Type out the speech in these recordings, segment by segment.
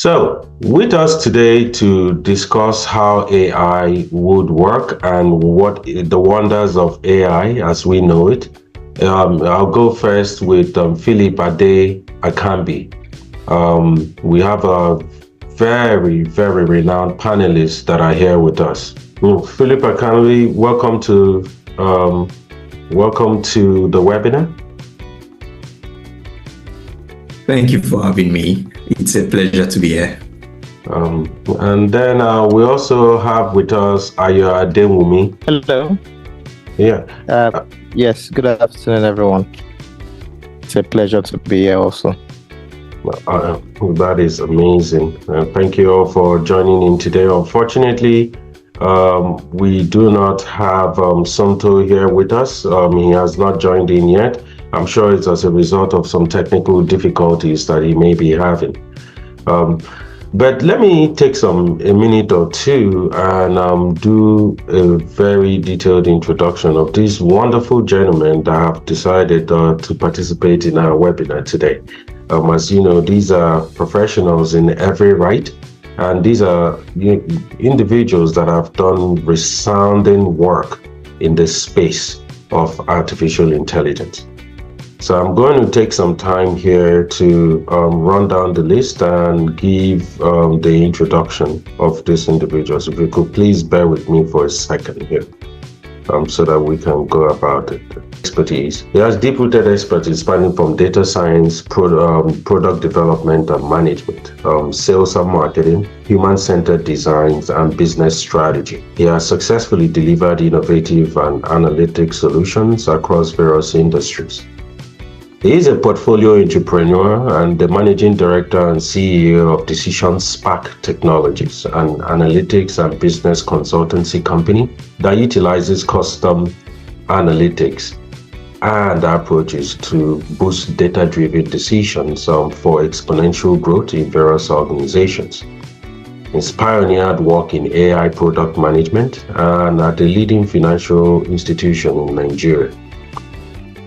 So, with us today to discuss how AI would work and what the wonders of AI as we know it. I'll go first with Philip Ade Akambi. We have a very renowned panelists that are here with us. Philip Akambi, welcome to the webinar. Thank you for having me. It's a pleasure to be here. And then we also have with us Ayo Adewumi. Hello. Yeah. Yes, good afternoon, everyone. It's a pleasure to be here also. That is amazing. Thank you all for joining in today. Unfortunately, we do not have Sonto here with us. He has not joined in yet. I'm sure it's as a result of some technical difficulties that he may be having. But let me take a minute or two and do a very detailed introduction of these wonderful gentlemen that have decided to participate in our webinar today. As you know, these are professionals in every right, and these are individuals that have done resounding work in the space of artificial intelligence. So I'm going to take some time here to run down the list and give the introduction of these individuals. If you could please bear with me for a second here so that we can go about it. Expertise. He has deep-rooted expertise spanning from data science, product development and management, sales and marketing, human-centered designs, and business strategy. He has successfully delivered innovative and analytic solutions across various industries. He is a portfolio entrepreneur and the managing director and CEO of Decision Spark Technologies, an analytics and business consultancy company that utilizes custom analytics and approaches to boost data-driven decisions for exponential growth in various organizations. He's pioneered work in AI product management and at a leading financial institution in Nigeria.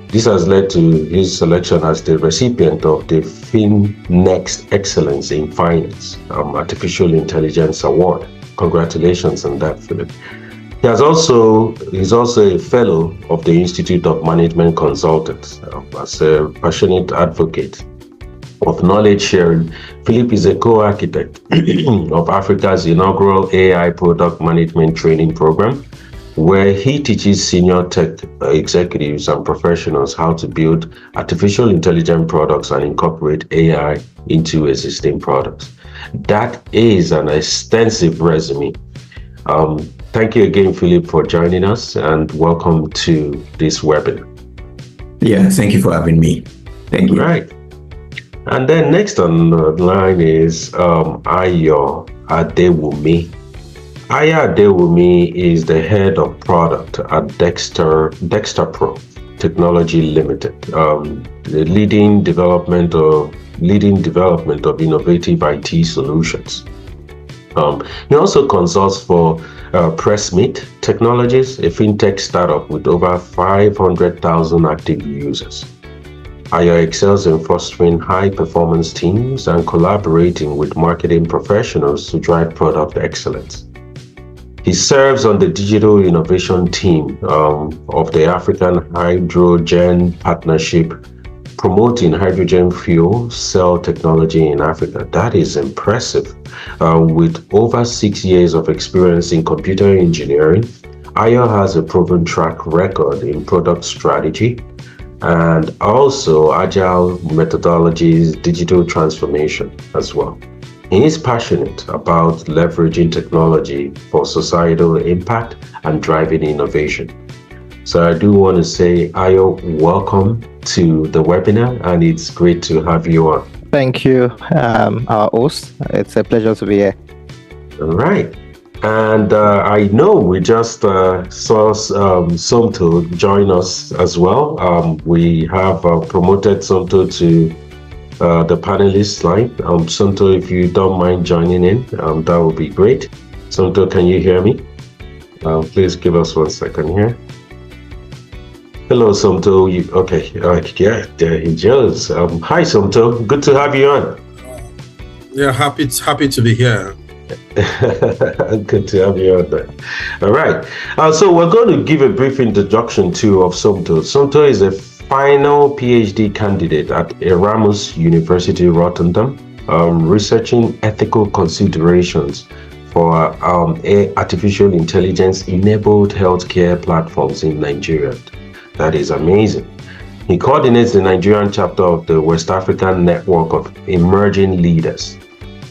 This has led to his selection as the recipient of the FinNext Excellence in Finance Artificial Intelligence Award. Congratulations on that, Philip. He's also a fellow of the Institute of Management Consultants. As a passionate advocate of knowledge sharing, Philip is a co-architect of Africa's inaugural AI product management training program, where he teaches senior tech executives and professionals how to build artificial intelligent products and incorporate AI into existing products. That is an extensive resume. Thank you again, Philip, for joining us, and welcome to this webinar. Yeah, thank you for having me. Thank you. Right. And then next on the line is Ayo Adewumi. Ayo Adewumi is the head of product at Dexter Pro Technology Limited, the leading development of innovative IT solutions. He also consults for Pressmeet Technologies, a fintech startup with over 500,000 active users. Ayo excels in fostering high-performance teams and collaborating with marketing professionals to drive product excellence. He serves on the digital innovation team of the African Hydrogen Partnership, promoting hydrogen fuel cell technology in Africa. That is impressive. With over 6 years of experience in computer engineering, Ayo has a proven track record in product strategy and also agile methodologies, digital transformation as well. He is passionate about leveraging technology for societal impact and driving innovation. So I do want to say, Ayo, welcome to the webinar, and it's great to have you on. Thank you, our host. It's a pleasure to be here. All right. And I know we just saw Somto join us as well. We have promoted Somto to the panelist line. Somto, if you don't mind joining in, that would be great. Somto, can you hear me? Please give us 1 second here. Hello, Somto. Yeah, there he goes. Hi, Somto. Good to have you on. Yeah, happy to be here. Good to have you on there. All right. So we're going to give a brief introduction of Somto. Somto is a final PhD candidate at Erasmus University Rotterdam, researching ethical considerations for artificial intelligence enabled healthcare platforms in Nigeria. That is amazing. He coordinates the Nigerian chapter of the West African Network of Emerging Leaders,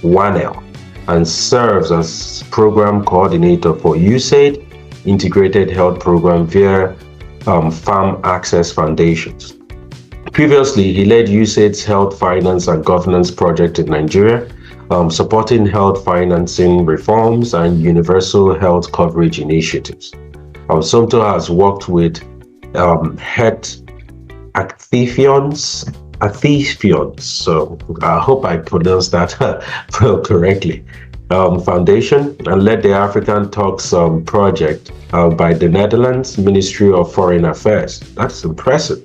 WANEL, and serves as program coordinator for USAID Integrated Health Program via Farm Access Foundations. Previously, he led USAID's Health Finance and Governance project in Nigeria, supporting health financing reforms and universal health coverage initiatives. Somto has worked with health Acthifions, so I hope I pronounced that correctly, Foundation, and led the African Talks project by the Netherlands Ministry of Foreign Affairs. That's impressive.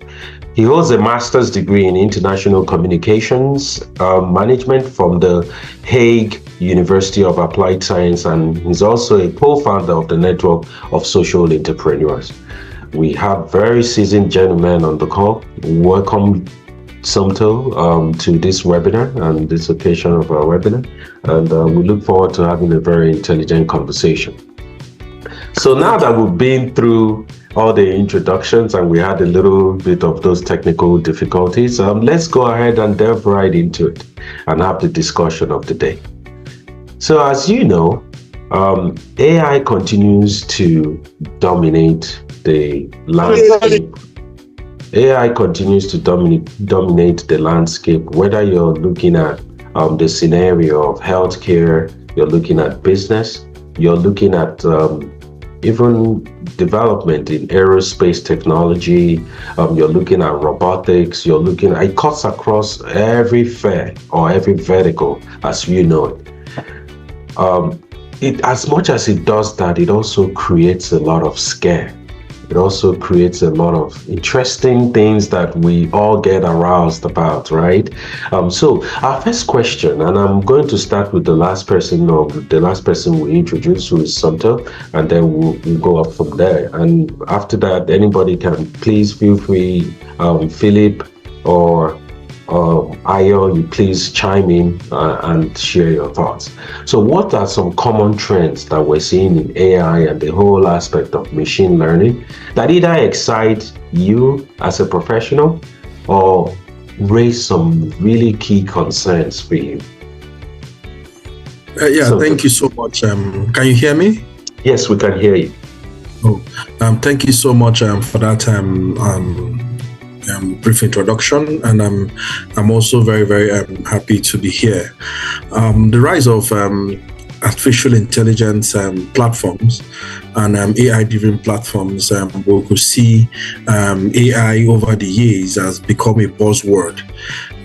He holds a master's degree in international communications management from the Hague University of Applied Science, and he's also a co-founder of the Network of Social Entrepreneurs. We have very seasoned gentlemen on the call. Welcome, Somto, to this webinar and this occasion of our webinar. And we look forward to having a very intelligent conversation. So now that we've been through all the introductions and we had a little bit of those technical difficulties, let's go ahead and delve right into it and have the discussion of the day. So as you know, AI continues to dominate the landscape. AI continues to dominate the landscape, whether you're looking at the scenario of healthcare, you're looking at business, you're looking at even development in aerospace technology, you're looking at robotics, it cuts across every sphere or every vertical as you know it. It, as much as it does that, it also creates a lot of scare. It also creates a lot of interesting things that we all get aroused about, right? So our first question, and I'm going to start with the last person we introduced, who is Somto, and then we'll go up from there. And after that, anybody can please feel free, Philip or Ayo, you please chime in and share your thoughts. So what are some common trends that we're seeing in AI and the whole aspect of machine learning that either excite you as a professional or raise some really key concerns for you? Thank you so much. Can you hear me? Yes, we can hear you. Thank you so much for that brief introduction, and I'm also very, very happy to be here. The rise of artificial intelligence platforms and AI-driven platforms, we could see AI over the years has become a buzzword.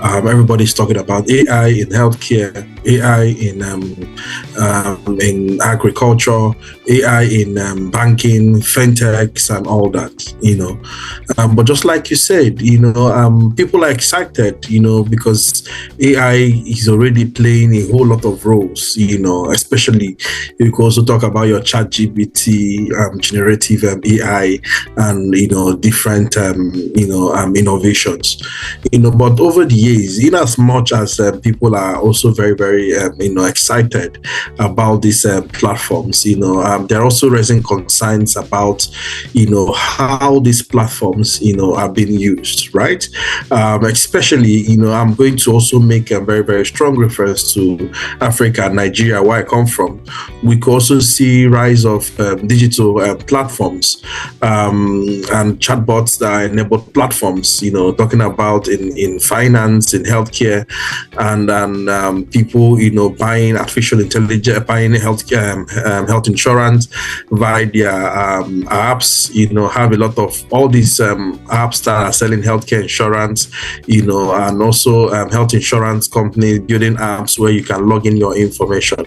Everybody's talking about AI in healthcare, AI in agriculture, AI in banking, fintechs, and all that. But just like you said, people are excited, because AI is already playing a whole lot of roles. Especially you can also talk about your ChatGPT, generative AI, and different innovations. But over the years, in as much as people are also very, very excited about these platforms, they're also raising concerns about how these platforms are being used, right? Especially I'm going to also make a very, very strong reference to Africa, Nigeria, where I come from. We could also see rise of digital platforms and chatbots that enable platforms, talking about in finance, in healthcare, and people, buying artificial intelligence, buying health insurance via their apps, have a lot of all these apps that are selling healthcare insurance, and also health insurance companies building apps where you can log in your information.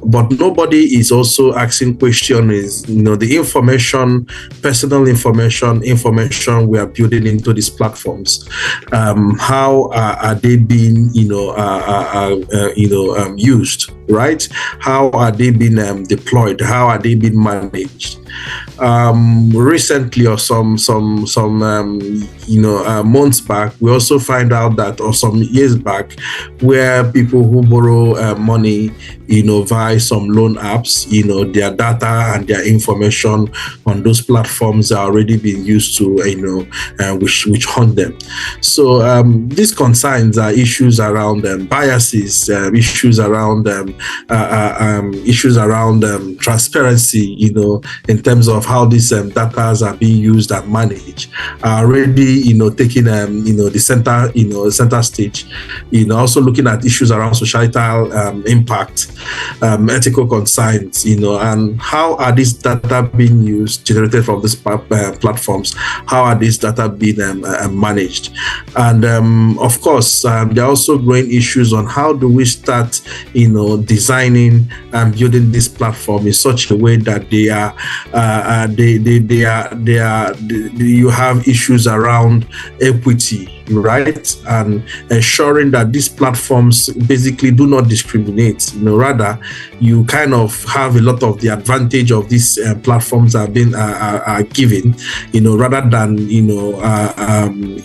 But nobody is also asking question is, the information, personal information we are building into these platforms, how are they being, used, right? How are they being deployed? How are they being managed? Recently, or some months back, we also find out that, or some years back, where people who borrow money, via some loan apps, their data and their information on those platforms are already being used to, which hunt them. So these concerns are issues around biases, issues around transparency, in terms of how these data are being used and managed, are already, taking, the center stage. Also looking at issues around societal impact, ethical concerns, and how are these data being used, generated from these platforms? How are these data being managed? And of course, there are also growing issues on how do we start, designing and building this platform in such a way that you have issues around equity, right, and ensuring that these platforms basically do not discriminate. Rather, you kind of have a lot of the advantage of these platforms are given, rather than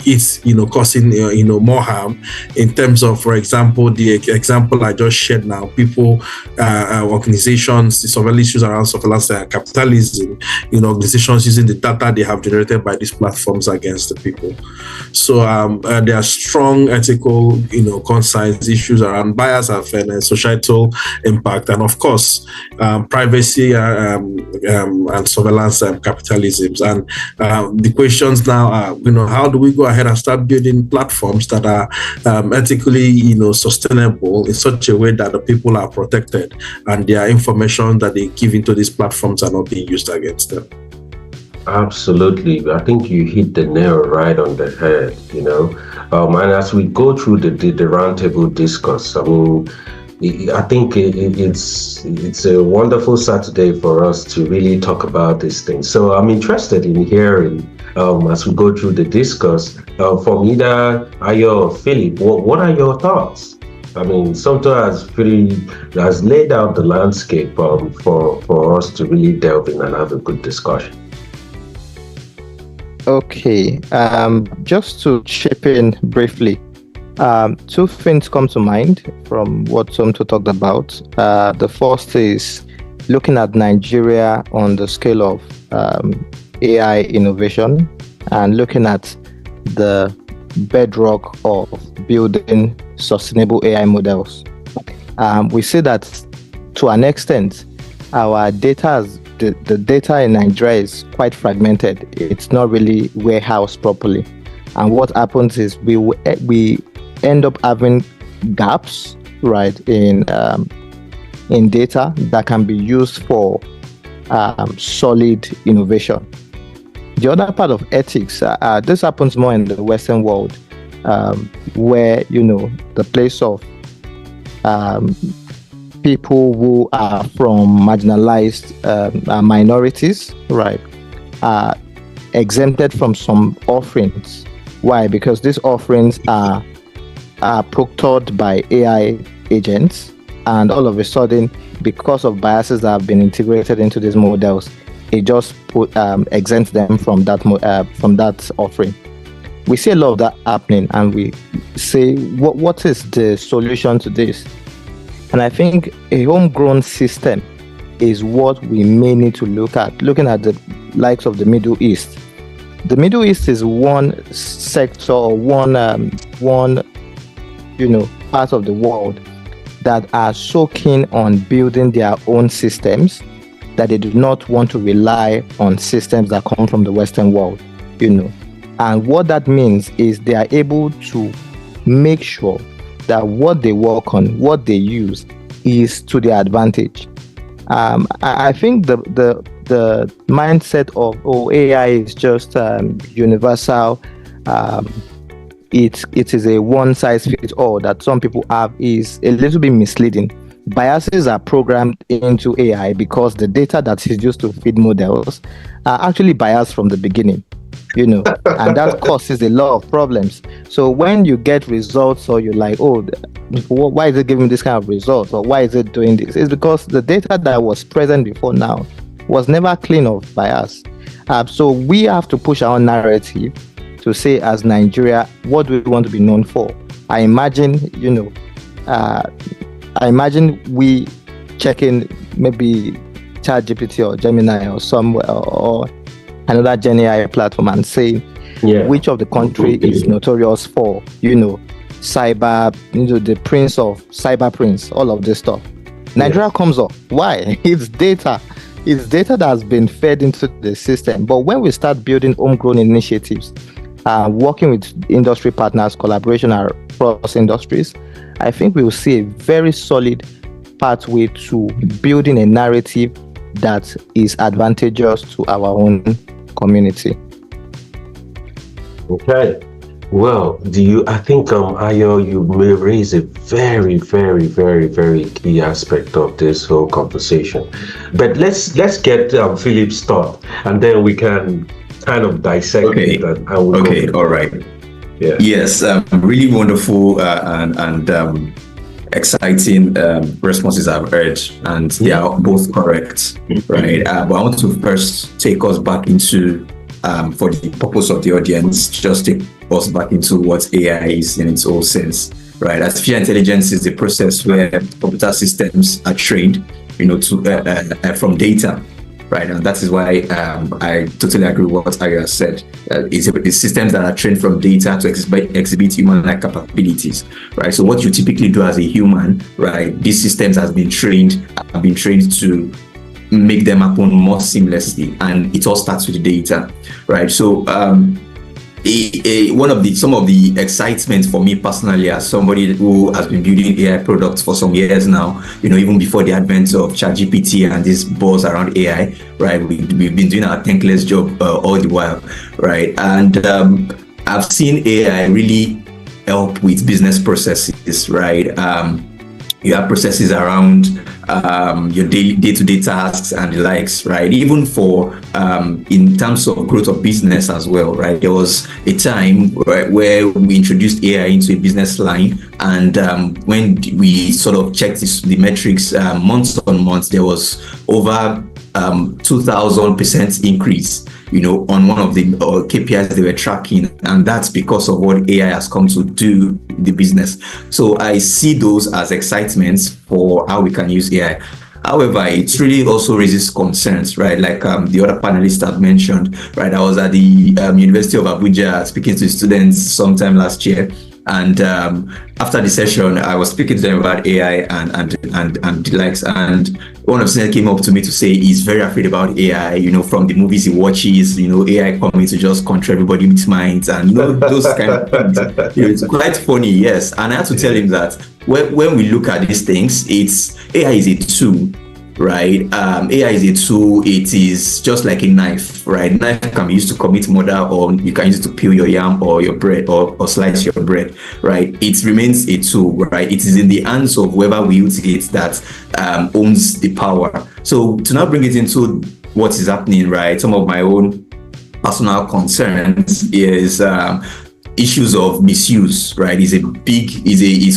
it's causing more harm, in terms of, for example, the example I just shared now, people, organizations, several issues around surveillance capitalism, organizations using the data they have generated by these platforms against the people. So there are strong ethical, concerns, issues around bias and fairness, societal impact, and of course, privacy and surveillance capitalisms. And the questions now are, how do we go ahead and start building platforms that are ethically, sustainable in such a way that the people are protected and their information that they give into these platforms are not being used against them? Absolutely. I think you hit the nail right on the head, and as we go through the roundtable discourse, I think it's a wonderful Saturday for us to really talk about these things. So I'm interested in hearing, as we go through the discourse, from either Ayo or Philip, what are your thoughts? Somto has laid out the landscape for us to really delve in and have a good discussion. Okay, just to chip in briefly, two things come to mind from what Somto talked about. The first is looking at Nigeria on the scale of AI innovation, and looking at the bedrock of building sustainable AI models. We see that to an extent, our data the data in Nigeria is quite fragmented. It's not really warehoused properly, and what happens is we end up having gaps, right, in data that can be used for solid innovation. The other part of ethics, this happens more in the Western world, where the place of people who are from marginalized minorities, right, are exempted from some offerings. Why? Because these offerings are procured by AI agents, and all of a sudden, because of biases that have been integrated into these models, it just exempts them from that offering. We see a lot of that happening, and we say, what is the solution to this? And I think a homegrown system is what we may need to look at, looking at the likes of the Middle East. The Middle East is one sector, or one part of the world that are so keen on building their own systems that they do not want to rely on systems that come from the Western world, And what that means is they are able to make sure that what they work on, what they use, is to their advantage. I think the mindset of AI is just universal. It is a one size fits all that some people have is a little bit misleading. Biases are programmed into AI because the data that is used to feed models are actually biased from the beginning. and that causes a lot of problems. So when you get results, or you're like, oh, why is it giving this kind of result, or why is it doing this? It's because the data that was present before now was never cleaned up by us. So we have to push our narrative to say, as Nigeria, what do we want to be known for? I imagine, we checking maybe ChatGPT or Gemini or somewhere, or another Gen AI platform, and saying which of the country is notorious for, cyber, the prince of cyber prince, all of this stuff. Nigeria comes up. Why? It's data. It's data that has been fed into the system. But when we start building homegrown initiatives, working with industry partners, collaboration across industries, I think we will see a very solid pathway to building a narrative that is advantageous to our own community. Okay. Well, I think, Ayo, you may raise a very, very, very, very key aspect of this whole conversation. But let's get Philip's thought, and then we can kind of dissect it. And okay, all right. Yeah. Yes, really wonderful and exciting responses I've heard, and they are both correct, right? But I want to first take us back into, for the purpose of the audience, just take us back into what AI is in its own sense, right? Artificial intelligence is the process where computer systems are trained, from data, right? And that is why I totally agree with what Arya said. It's systems that are trained from data to exhibit human-like capabilities, right? So what you typically do as a human, right? These systems have been trained to make them happen more seamlessly, and it all starts with the data, right? So some of the excitement for me personally, as somebody who has been building AI products for some years now, even before the advent of ChatGPT and this buzz around AI, right? We've been doing our thankless job all the while, right? And I've seen AI really help with business processes, right? You have processes around your day-to-day tasks and the likes, right? Even for in terms of growth of business as well, right? There was a time where we introduced AI into a business line, and when we sort of checked the metrics months on months, there was over 2,000% increase, on one of the KPIs they were tracking, and that's because of what AI has come to do in the business. So I see those as excitements for how we can use AI. However, it really also raises concerns, right? Like the other panelists have mentioned, right? I was at the University of Abuja speaking to students sometime last year, and after the session, I was speaking to them about AI and the likes, and one of the students came up to me to say he's very afraid about AI, from the movies he watches, AI coming to just control everybody's minds, and those kind of things. It's quite funny, yes. And I have to tell him that when we look at these things, AI is a tool, right? AI is a tool. It is just like a knife, right? Knife can be used to commit murder, or you can use it to peel your yam or your bread, or slice your bread, right? It remains a tool, right? It is in the hands of whoever wields it that owns the power. So to now bring it into what is happening, right? Some of my own personal concerns is issues of misuse, right? Is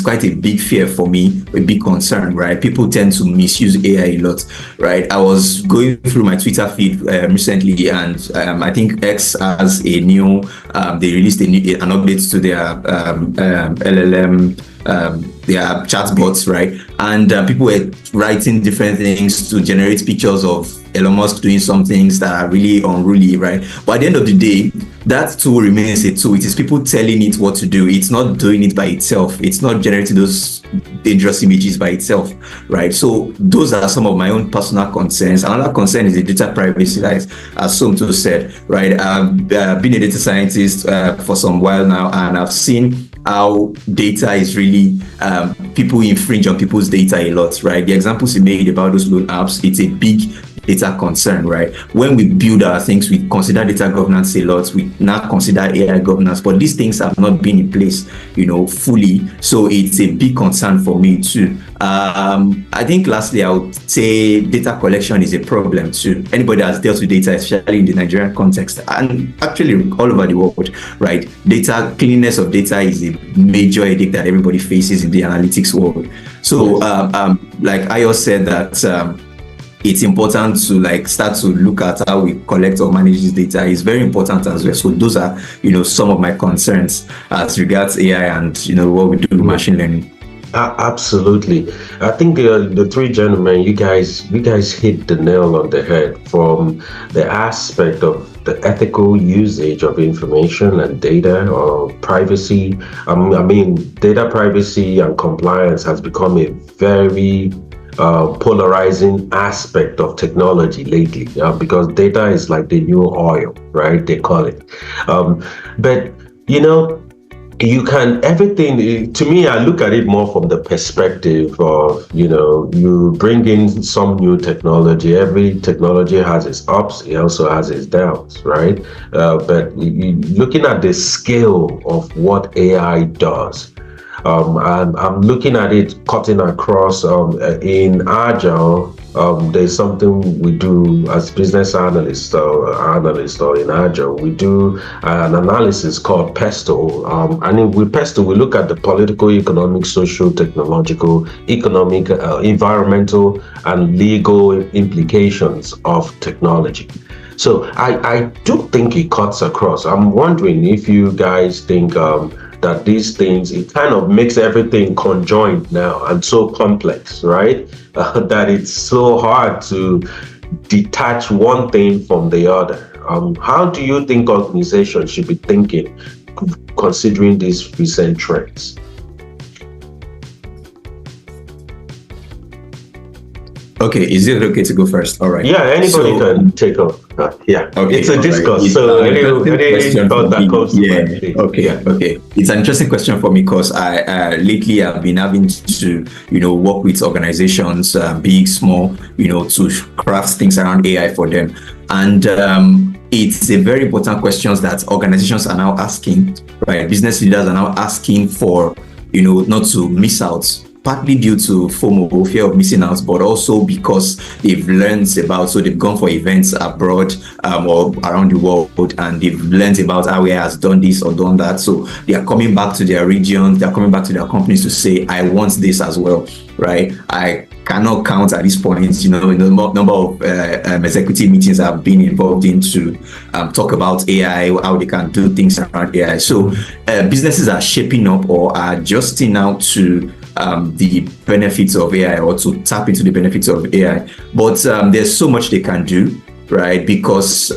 quite a big fear for me, a big concern, right? People tend to misuse AI a lot, right? I was going through my Twitter feed recently, and I think X has a new, they released an update to their LLM, their chatbots, right? And people were writing different things to generate pictures of Elon Musk doing some things that are really unruly, right? But at the end of the day, that tool remains a tool. It is people telling it what to do. It's not doing it by itself. It's not generating those dangerous images by itself, right? So those are some of my own personal concerns. Another concern is the data privacy, as Somto said, right? I've been a data scientist for some while now, and I've seen how data is really, people infringe on people's data a lot, right? The examples he made about those loan apps, it's a big data concern, right? When we build our things, we consider data governance a lot. We now consider AI governance, but these things have not been in place, fully. So it's a big concern for me too. I think lastly, I would say data collection is a problem too. Anybody that's dealt with data, especially in the Nigerian context, and actually all over the world, right? Data, cleanliness of data is a major headache that everybody faces in the analytics world. So, like Ayo said, that it's important to start to look at how we collect or manage this data. It's very important as well. So those are, some of my concerns as regards AI and what we do with machine learning. Absolutely. I think the three gentlemen, you guys hit the nail on the head from the aspect of the ethical usage of information and data or privacy. I mean, data privacy and compliance has become a very polarizing aspect of technology lately, because data is like the new oil, right? They call it. But you can everything. To me, I look at it more from the perspective of you bring in some new technology. Every technology has its ups, it also has its downs, right? But looking at the scale of what AI does, I'm looking at it cutting across in Agile. There's something we do as business analysts or in Agile. We do an analysis called PESTLE. And with PESTLE, we look at the political, economic, social, technological, economic, environmental, and legal implications of technology. So I do think it cuts across. I'm wondering if you guys think that these things, it kind of makes everything conjoined now and so complex, right? That it's so hard to detach one thing from the other. How do you think organizations should be thinking, considering these recent trends? Okay, is it okay to go first? All right. Yeah, anybody can take off. Yeah, okay, it's a discourse. Right. So any thought that comes to mind, please. Okay, yeah. Okay. It's an interesting question for me because I lately I've been having to work with organizations, big, small, to craft things around AI for them, and it's a very important question that organizations are now asking. Right, business leaders are now asking for not to miss out. Partly due to FOMO, fear of missing out, but also because they've learned about, so they've gone for events abroad or around the world, and they've learned about how AI has done this or done that. So they are coming back to their regions, they're coming back to their companies to say, I want this as well, right? I cannot count at this point, the number of executive meetings I've been involved in to talk about AI, how they can do things around AI. So businesses are shaping up or are adjusting now to the benefits of AI or to tap into the benefits of AI. But there's so much they can do, right? Because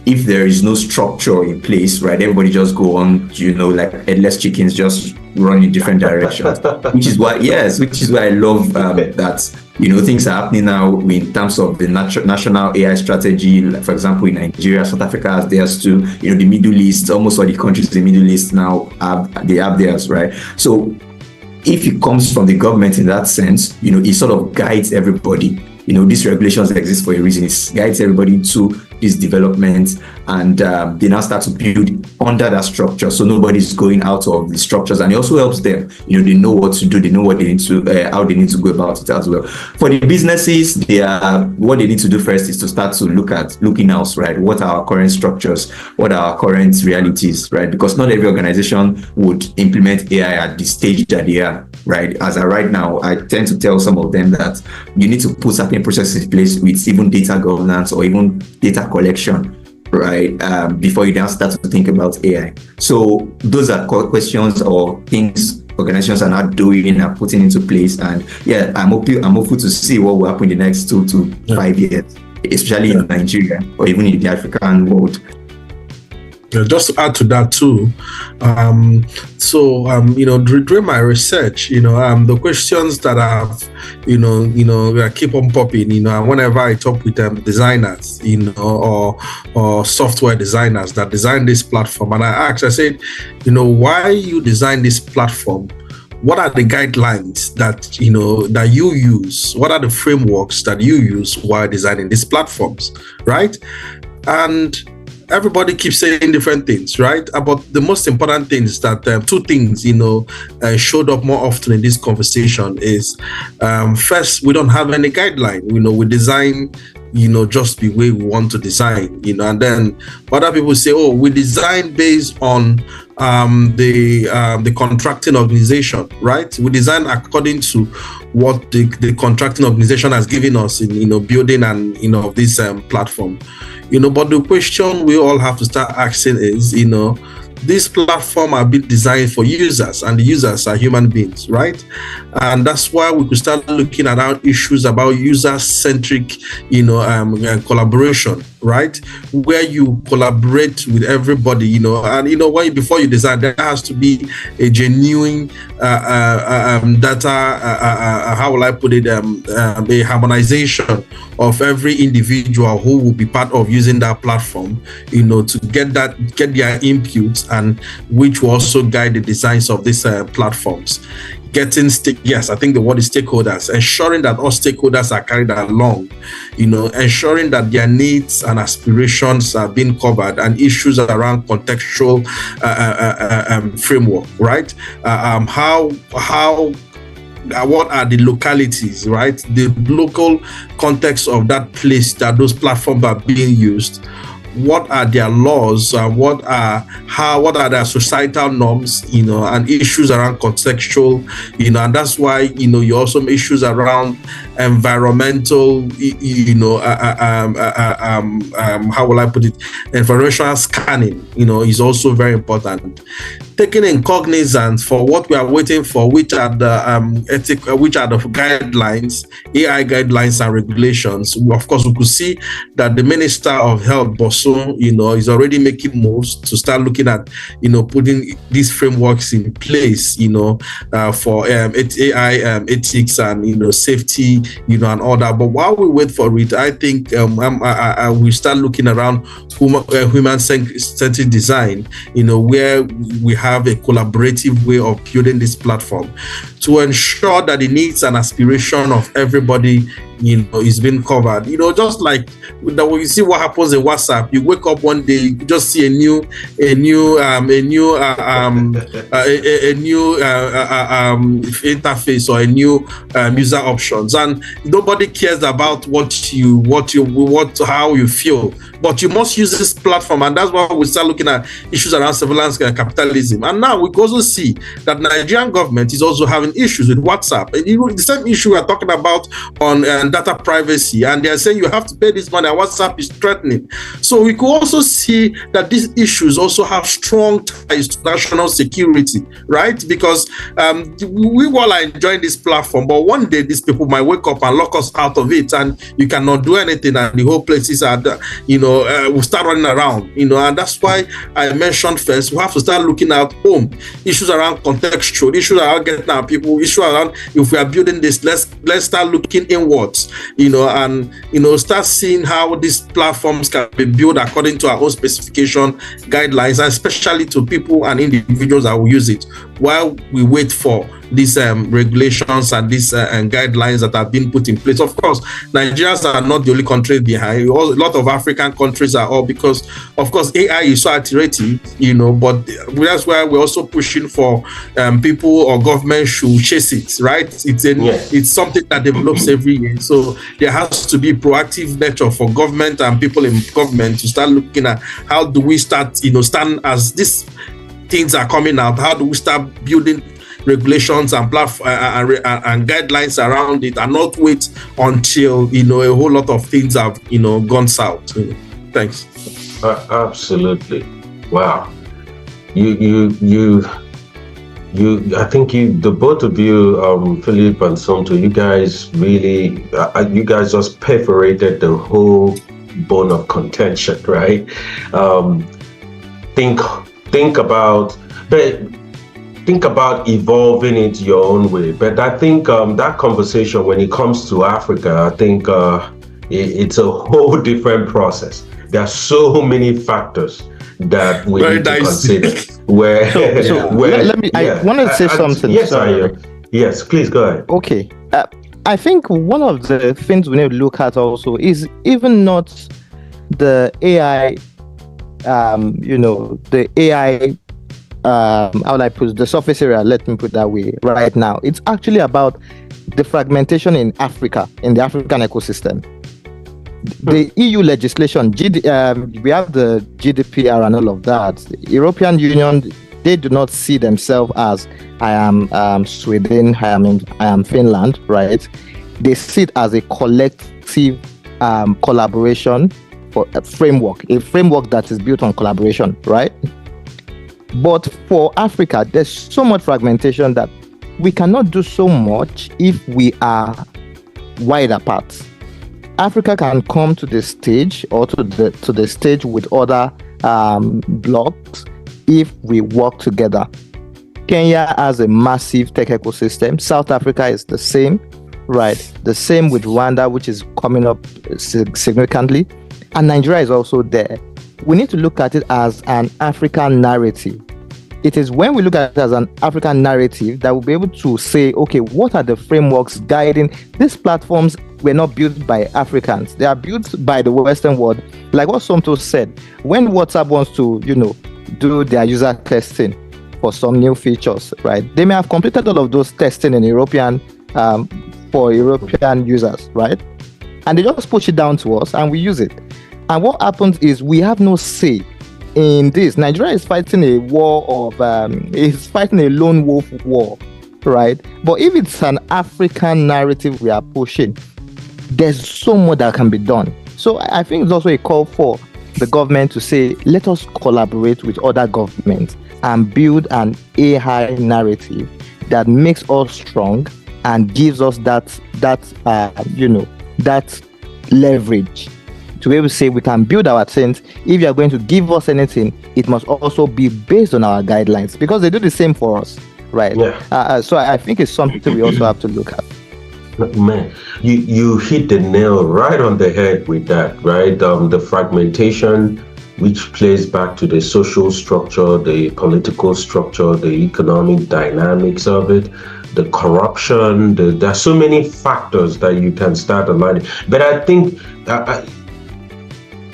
if there is no structure in place, right, everybody just go on, like headless chickens, just run in different directions. which is why I love that, things are happening now in terms of the national AI strategy. Like, for example, in Nigeria, South Africa has theirs too. The Middle East, almost all the countries in the Middle East now have theirs, right? So if it comes from the government in that sense, it sort of guides everybody. These regulations exist for a reason. It guides everybody to this development, and they now start to build under that structure, so nobody's going out of the structures, and it also helps them. They know what to do, they know what they need to, how they need to go about it as well. For the businesses, what they need to do first is to start to looking else, right? What are our current structures? What are our current realities, right? Because not every organization would implement AI at the stage that they are, right? As of right now, I tend to tell some of them that you need to put certain processes in place with even data governance or even data collection, right? Before you now start to think about AI. So those are questions or things organizations are not doing and putting into place. And yeah, I'm hopeful to see what will happen in the next 2 to 5 years, especially in Nigeria or even in the African world. Just to add to that too, during my research, the questions that I keep on popping, and whenever I talk with designers, or software designers that design this platform, and I said, why you design this platform what are the guidelines that that you use? What are the frameworks that you use while designing these platforms, right? And everybody keeps saying different things, right? But the most important thing is that two things, showed up more often in this conversation is first, we don't have any guideline. We design, just the way we want to design, and then other people say, oh, we design based on the contracting organization, right? We design according to what the contracting organization has given us in building and this platform. But the question we all have to start asking is, this platform are being designed for users, and the users are human beings, right? And that's why we could start looking at our issues about user-centric, collaboration, right? Where you collaborate with everybody, and before you design, there has to be a genuine data. How will I put it? A harmonization of every individual who will be part of using that platform, to get their inputs, and which will also guide the designs of these platforms. Yes, I think the word is stakeholders, ensuring that all stakeholders are carried along, ensuring that their needs and aspirations are being covered, and issues around contextual framework, right? What are the localities, right? The local context of that place that those platforms are being used. What are their laws? What are their societal norms? And issues around contextual. And that's why you also have issues around environmental. How will I put it? Environmental scanning. Is also very important. Taking in cognizance for what we are waiting for, which are the guidelines, AI guidelines and regulations. Of course, we could see that the Minister of Health, Bosun, is already making moves to start looking at, putting these frameworks in place, for AI ethics and safety, and all that. But while we wait for it, I think we start looking around human-centered design, where we have a collaborative way of building this platform to ensure that the needs and aspiration of everybody is being covered. Just like that, when you see what happens in WhatsApp, you wake up one day, you just see a new interface or a new user options, and nobody cares about how you feel. But you must use this platform, and that's why we start looking at issues around surveillance and capitalism. And now we also see that the Nigerian government is also having issues with WhatsApp. And the same issue we're talking about on data privacy, and they're saying you have to pay this money, and WhatsApp is threatening. So we could also see that these issues also have strong ties to national security, right? Because we all are enjoying this platform, but one day these people might wake up and lock us out of it, and you cannot do anything, and the whole places are, will start running around, and that's why I mentioned first, we have to start looking at issues around contextual, issues around getting our people, issues around if we are building this, let's start looking inwards, and start seeing how these platforms can be built according to our own specification guidelines, and especially to people and individuals that will use it, while we wait for these regulations and these guidelines that have been put in place. Of course, Nigerians are not the only country behind. A lot of African countries are all, because, of course, AI is so iterative, but that's why we're also pushing for people or government should chase it, right? It's something that develops every year. So there has to be proactive nature for government and people in government to start looking at how do we start, stand as these things are coming out, how do we start building regulations and and guidelines around it, and not wait until a whole lot of things have gone south. Thanks. Absolutely. Wow. I think the both of you, Philip and Somto, you guys really, you guys just perforated the whole bone of contention, right? Think about evolving it your own way. But I think that conversation, when it comes to Africa, I think it's a whole different process. There are so many factors that we need to consider. where where let me. I wanted to say something. yes, Sorry. yes, please go ahead. Okay. I think one of the things we need to look at also is even not the AI. The AI. How would I put the surface area? Let me put it that way. Right now, it's actually about the fragmentation in Africa, in the African ecosystem. The EU legislation, we have the GDPR and all of that. The European Union, they do not see themselves as I am Sweden, I am Finland, right? They see it as a collective collaboration for a framework that is built on collaboration, right? But for Africa, there's so much fragmentation that we cannot do so much if we are wide apart. Africa can come to the stage or to the stage with other blocks if we work together. Kenya has a massive tech ecosystem. South Africa is the same, right? The same with Rwanda, which is coming up significantly. And Nigeria is also there. We need to look at it as an African narrative. It is when we look at it as an African narrative that we'll be able to say, okay, what are the frameworks guiding these platforms? Were not built by Africans. They are built by the Western world. Like what Somto said, when WhatsApp wants to, do their user testing for some new features, right? They may have completed all of those testing in for European users, right? And they just push it down to us and we use it. And what happens is we have no say in this. Nigeria is fighting a war is fighting a lone wolf war, right? But if it's an African narrative we are pushing, there's so much that can be done. So I think it's also a call for the government to say, let us collaborate with other governments and build an AI narrative that makes us strong and gives us that leverage to be able to say we can build our things. If you are going to give us anything, it must also be based on our guidelines, because they do the same for us, right? Yeah. So I think it's something we also have to look at. Man, you hit the nail right on the head with that, right? The fragmentation, which plays back to the social structure, the political structure, the economic dynamics of it, the corruption. There are so many factors that you can start aligning. But I think,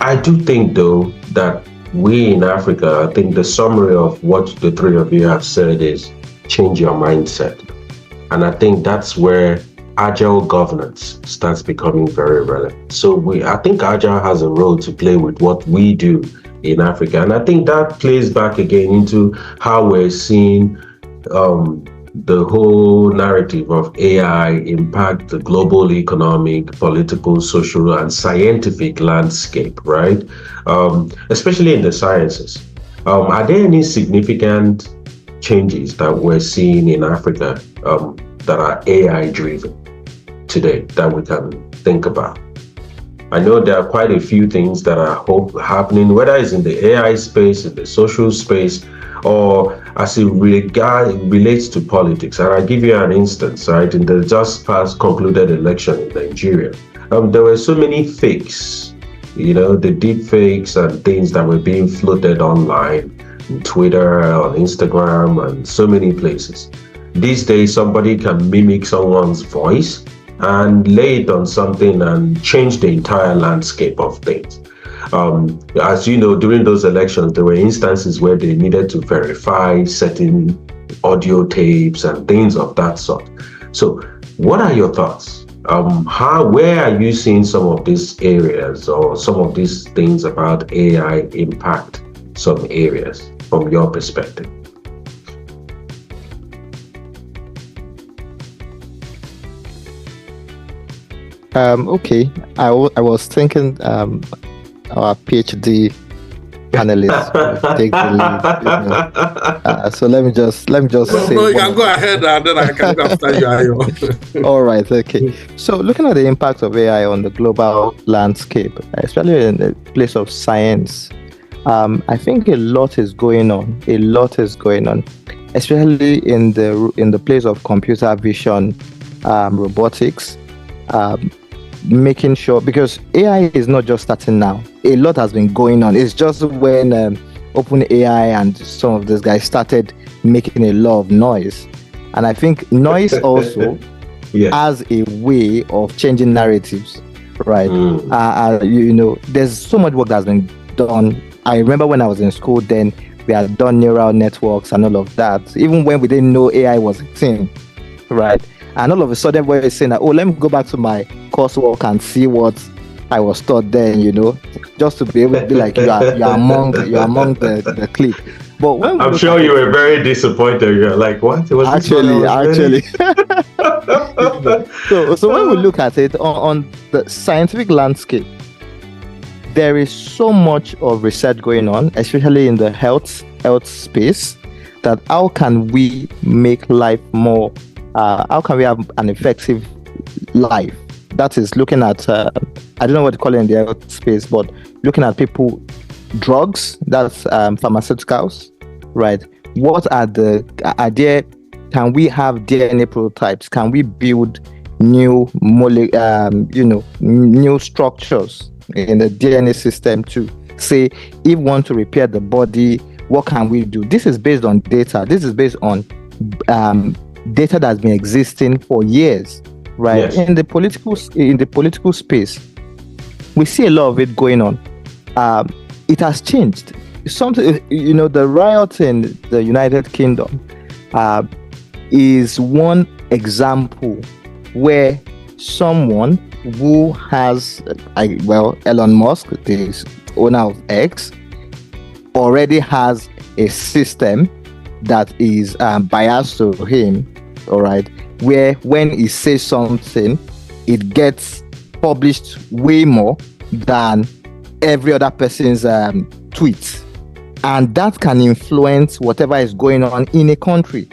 I do think though that we in Africa, I think the summary of what the three of you have said is change your mindset. And I think that's where agile governance starts becoming very relevant. So I think agile has a role to play with what we do in Africa. And I think that plays back again into how we're seeing the whole narrative of AI impact the global economic, political, social, and scientific landscape, right? Especially in the sciences. Are there any significant changes that we're seeing in Africa that are AI driven today that we can think about? I know there are quite a few things that are happening, whether it's in the AI space, in the social space, or as it relates to politics. And I'll give you an instance, right? In the just past concluded election in Nigeria, there were so many fakes, the deep fakes and things that were being floated online, on Twitter, on Instagram, and so many places. These days, somebody can mimic someone's voice and lay it on something and change the entire landscape of things. As you know, during those elections, there were instances where they needed to verify certain audio tapes and things of that sort. So what are your thoughts? Where are you seeing some of these areas or some of these things about AI impact some areas from your perspective? Okay, I was thinking our PhD panelists will take the lead. So let me just say. No, you can go ahead and then I can go after you, Ayo. All right, okay. So looking at the impact of AI on the global landscape, especially in the place of science, I think a lot is going on. A lot is going on, especially in the place of computer vision, robotics. Making sure, because AI is not just starting now. A lot has been going on. It's just when OpenAI and some of these guys started making a lot of noise. And I think noise also Yes. has a way of changing narratives, right? There's so much work that's been done. I remember when I was in school, then we had done neural networks and all of that, even when we didn't know AI was a thing, right? And all of a sudden, we're saying that, oh, let me go back to my coursework and see what I was taught then, just to be able to be like, you're among the clique. But when I'm sure you were very disappointed. You're like, what? Was actually. So when we look at it on the scientific landscape, there is so much of research going on, especially in the health space, that how can we make life more, how can we have an effective life? That is looking at, I don't know what to call it in the health space, but looking at people, drugs, that's pharmaceuticals, right? What are there, can we have DNA prototypes? Can we build new new structures in the DNA system to say, if we want to repair the body, what can we do? This is based on data. This is based on data that's been existing for years, right? Yes. In the political space, we see a lot of it going on. It has changed. Something, the riot in the United Kingdom is one example where someone who has, Elon Musk, the owner of X, already has a system that is biased to him, all right, where when he says something, it gets published way more than every other person's tweets. And that can influence whatever is going on in a country,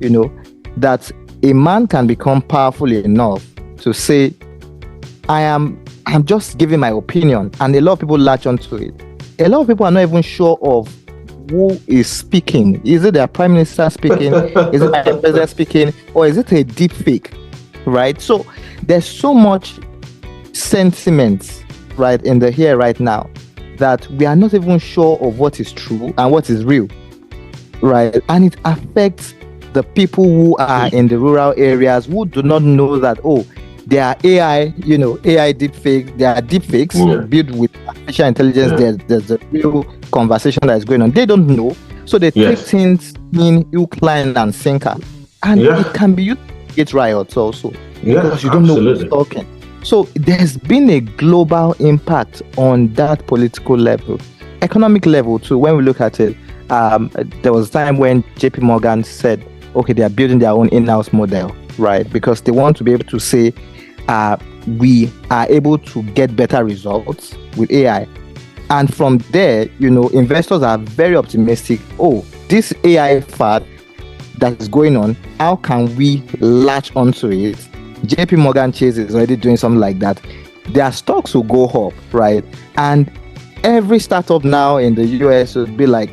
that a man can become powerful enough to say, I'm just giving my opinion, and a lot of people latch onto it. A lot of people are not even sure of who is speaking. Is it their prime minister speaking? Is it the president speaking? Or is it a deep fake? Right? So there's so much sentiment, right, in the here right now, that we are not even sure of what is true and what is real, right? And it affects the people who are in the rural areas who do not know that, there are AI, AI deepfakes. There are deepfakes built with artificial intelligence. There's a real conversation that is going on. They don't know, so they take things in hook, line, and sinker, and it can be used to get riots also, because you don't know who's talking. So there's been a global impact on that political level, economic level too. When we look at it, there was a time when JP Morgan said, okay, they are building their own in-house model, right? Because they want to be able to say, we are able to get better results with AI. And from there, investors are very optimistic. This AI fad that is going on, how can we latch onto it? JP Morgan Chase is already doing something like that. Their stocks will go up, right? And every startup now in the US would be like,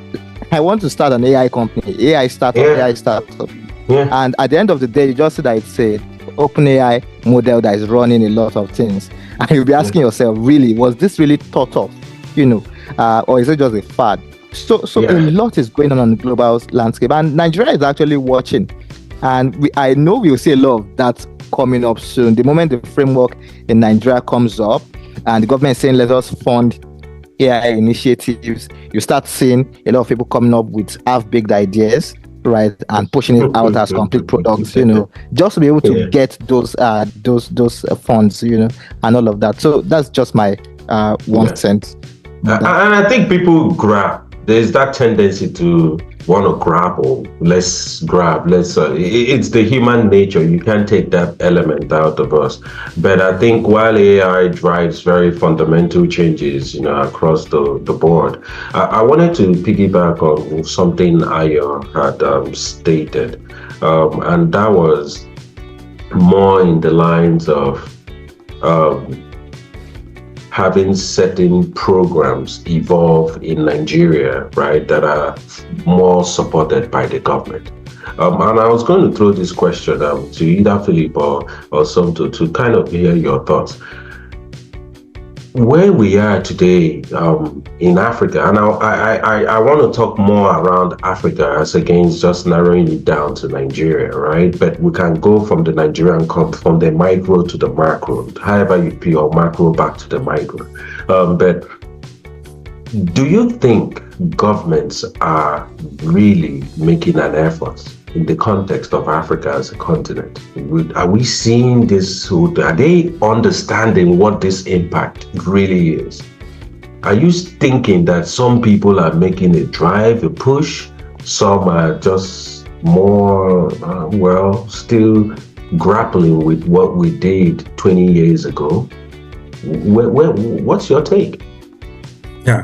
I want to start an AI company, AI startup. Yeah. And at the end of the day, you just see that it's a OpenAI model that is running a lot of things. And you'll be asking yourself, really, was this really thought of? Or is it just a fad? So a lot is going on the global landscape. And Nigeria is actually watching. And I know we'll see a lot of that coming up soon. The moment the framework in Nigeria comes up and the government is saying, let us fund AI initiatives, you start seeing a lot of people coming up with half-baked ideas, right, and pushing it out as complete products, just to be able to get those funds, and all of that. So that's just my 1 cent. And I think people there's that tendency to want to grab, it's the human nature. You can't take that element out of us. But I think while AI drives very fundamental changes, across the board, I wanted to piggyback on something Ayo had stated, and that was more in the lines of having certain programs evolve in Nigeria, right, that are more supported by the government. And I was going to throw this question to either Philip or Somto to kind of hear your thoughts. where we are today in Africa, and I want to talk more around Africa as against just narrowing it down to Nigeria, right? But we can go from the Nigerian from the micro to the macro, however you peel, or macro back to the micro. But do you think governments are really making an effort in the context of Africa as a continent? Are we seeing this? Are they understanding what this impact really is? Are you thinking that some people are making a drive, a push? Some are just more, still grappling with what we did 20 years ago? What's your take? Yeah.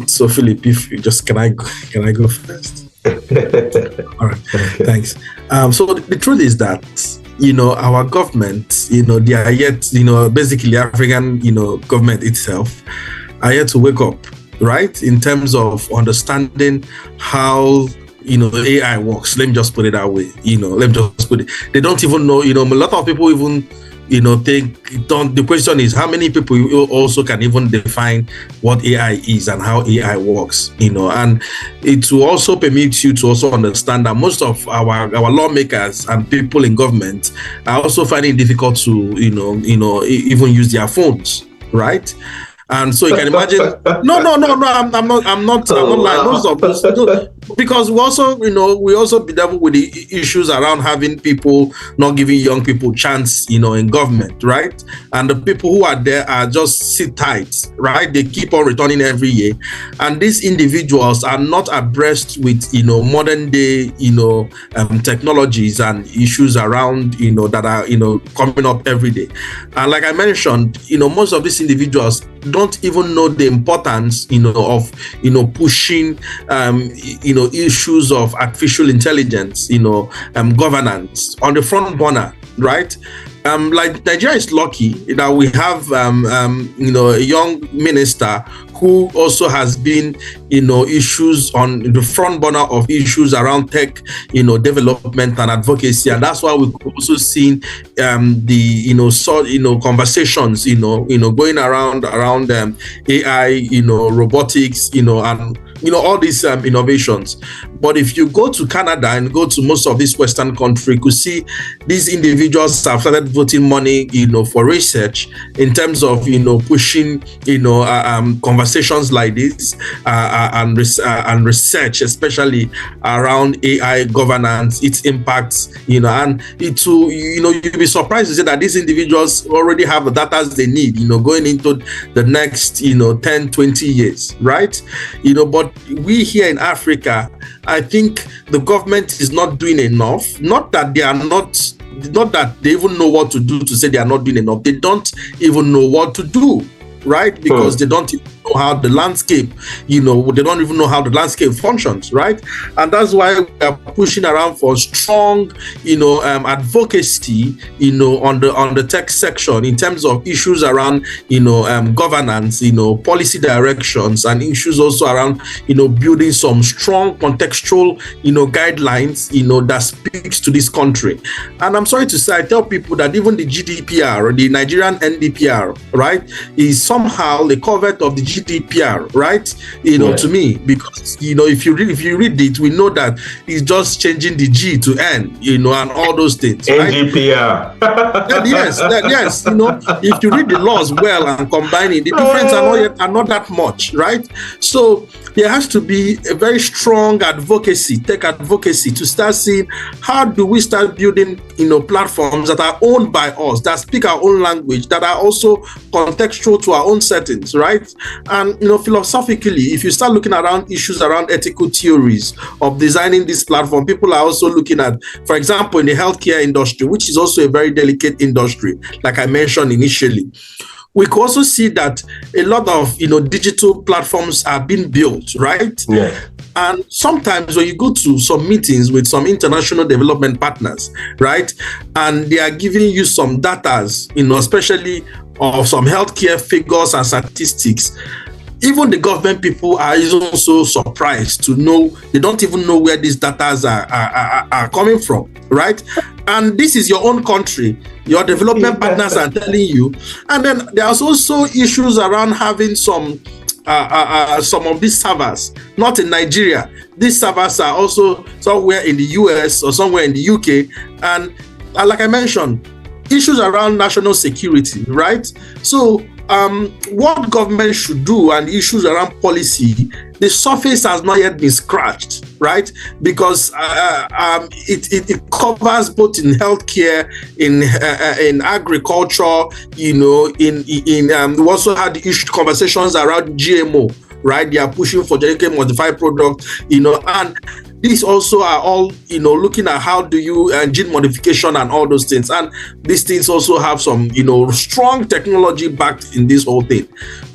So Philip, if you just can I go first? All right, thanks. So the truth is that our government, they are yet, basically African, government itself are yet to wake up, right? In terms of understanding how AI works. Let me just put it that way. They don't even know. A lot of people even the question is how many people also can even define what AI is and how AI works, and it will also permit you to also understand that most of our lawmakers and people in government are also finding it difficult to even use their phones, right? And so you can imagine. No. I'm not lying. Most of this, because we also be devil with the issues around having people not giving young people chance, in government, right? And the people who are there are just sit tight, right? They keep on returning every year, and these individuals are not abreast with modern day technologies and issues around that are coming up every day. And like I mentioned, most of these individuals don't even know the importance of pushing issues of artificial intelligence governance on the front burner, right? Like Nigeria is lucky that we have a young minister who also has been issues on the front burner of issues around tech development and advocacy, and that's why we've also seen the conversations going around AI, robotics, and all these innovations. But if you go to Canada and go to most of these Western countries, you could see these individuals have started voting money, for research in terms of, pushing, conversations like this and research, especially around AI governance, its impacts, and it will, you'll be surprised to see that these individuals already have the data they need, going into the next, 10, 20 years, right? But we here in Africa, I think the government is not doing enough. Not that they even know what to do to say they are not doing enough. They don't even know what to do, right? Because they don't even know how the landscape, they don't even know how the landscape functions, right? And that's why we are pushing around for strong, advocacy, on the tech section in terms of issues around, governance, policy directions, and issues also around, building some strong contextual, guidelines, that speaks to this country. And I'm sorry to say, I tell people that even the GDPR, the Nigerian NDPR, right, is somehow the covert of the GDPR, right? To me, because if you read it, we know that it's just changing the G to N, and all those things. Right? NDPR. Yes. If you read the laws well and combine it, the difference are not that much, right? So there has to be a very strong tech advocacy to start seeing how do we start building, platforms that are owned by us, that speak our own language, that are also contextual to our own settings, right? And philosophically, if you start looking around issues around ethical theories of designing this platform, people are also looking at, for example, in the healthcare industry, which is also a very delicate industry, like I mentioned initially. We can also see that a lot of digital platforms are being built, right? Yeah. And sometimes when you go to some meetings with some international development partners, right, and they are giving you some data, especially of some healthcare figures and statistics, even the government people are also surprised to know they don't even know where these data are coming from, right? and this is your own country. Your development partners are telling you. And then there's also issues around having some of these servers not in Nigeria. These servers are also somewhere in the US or somewhere in the UK, and like I mentioned, issues around national security, right? So what government should do and issues around policy, the surface has not yet been scratched, right? Because it covers both in healthcare, in agriculture, we also had conversations around GMO, right? They are pushing for genetically modified products, and these also are all, looking at how do you gene modification and all those things. And these things also have some, strong technology backed in this whole thing.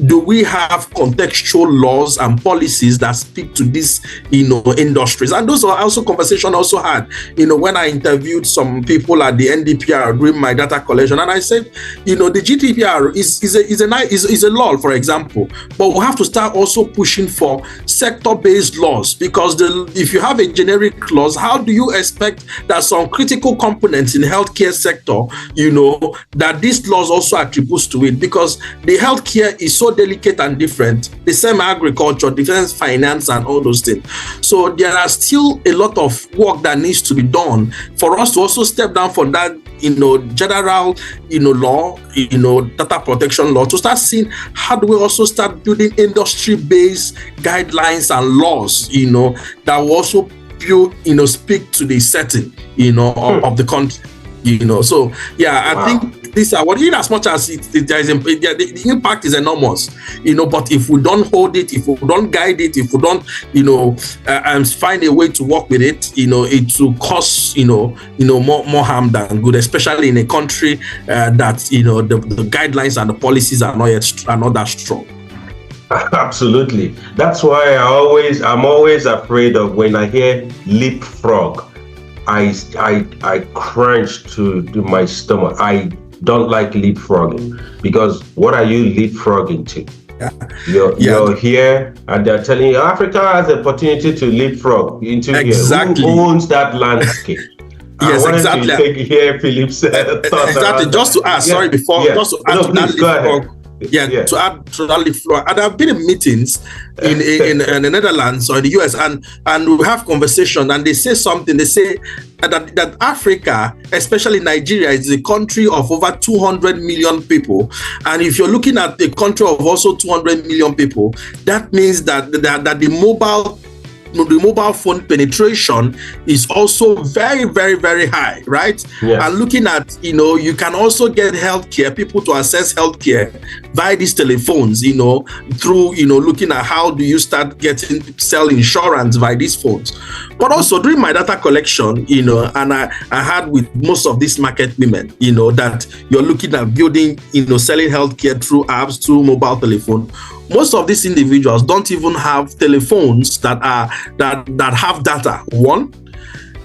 Do we have contextual laws and policies that speak to these, industries? And those are also conversations also had, when I interviewed some people at the NDPR during my data collection, and I said, the GDPR is a law, for example, but we have to start also pushing for sector-based laws, because if you have a generic clause, how do you expect that some critical components in the healthcare sector, that these laws also attributes to it? Because the healthcare is so delicate and different, the same agriculture, defense, finance, and all those things. So there are still a lot of work that needs to be done for us to also step down from that, general, law, data protection law, to start seeing how do we also start building industry-based guidelines and laws, that will also speak to the setting, of the country, So yeah, I think these are what, in as much as the impact is enormous, but if we don't hold it, if we don't guide it, if we don't, find a way to work with it, it will cause, more harm than good, especially in a country that, the guidelines and the policies are not that strong. Absolutely. That's why I'm always afraid of when I hear leapfrog. I crunch to my stomach. I don't like leapfrogging, because what are you leapfrogging to? You're here and they're telling you Africa has the opportunity to leapfrog into exactly. Here. Who owns that landscape? Yes, exactly. To take here Philip's thoughts. Exactly. Just to add, sorry, before just to add to that leapfrog. To add to that leapfrog, and I've been in meetings in the Netherlands or in the US, and we have conversation, and they say something. They say that Africa, especially Nigeria, is a country of over 200 million people, and if you're looking at the country of also 200 million people, that means that the mobile phone penetration is also very, very, very high, right? Yes. And looking at, you can also get healthcare, people to access healthcare via these telephones, through, looking at how do you start sell insurance via these phones. But also during my data collection, and I had with most of these market women, that you're looking at building, selling healthcare through apps, through mobile telephone. Most of these individuals don't even have telephones that have data. One,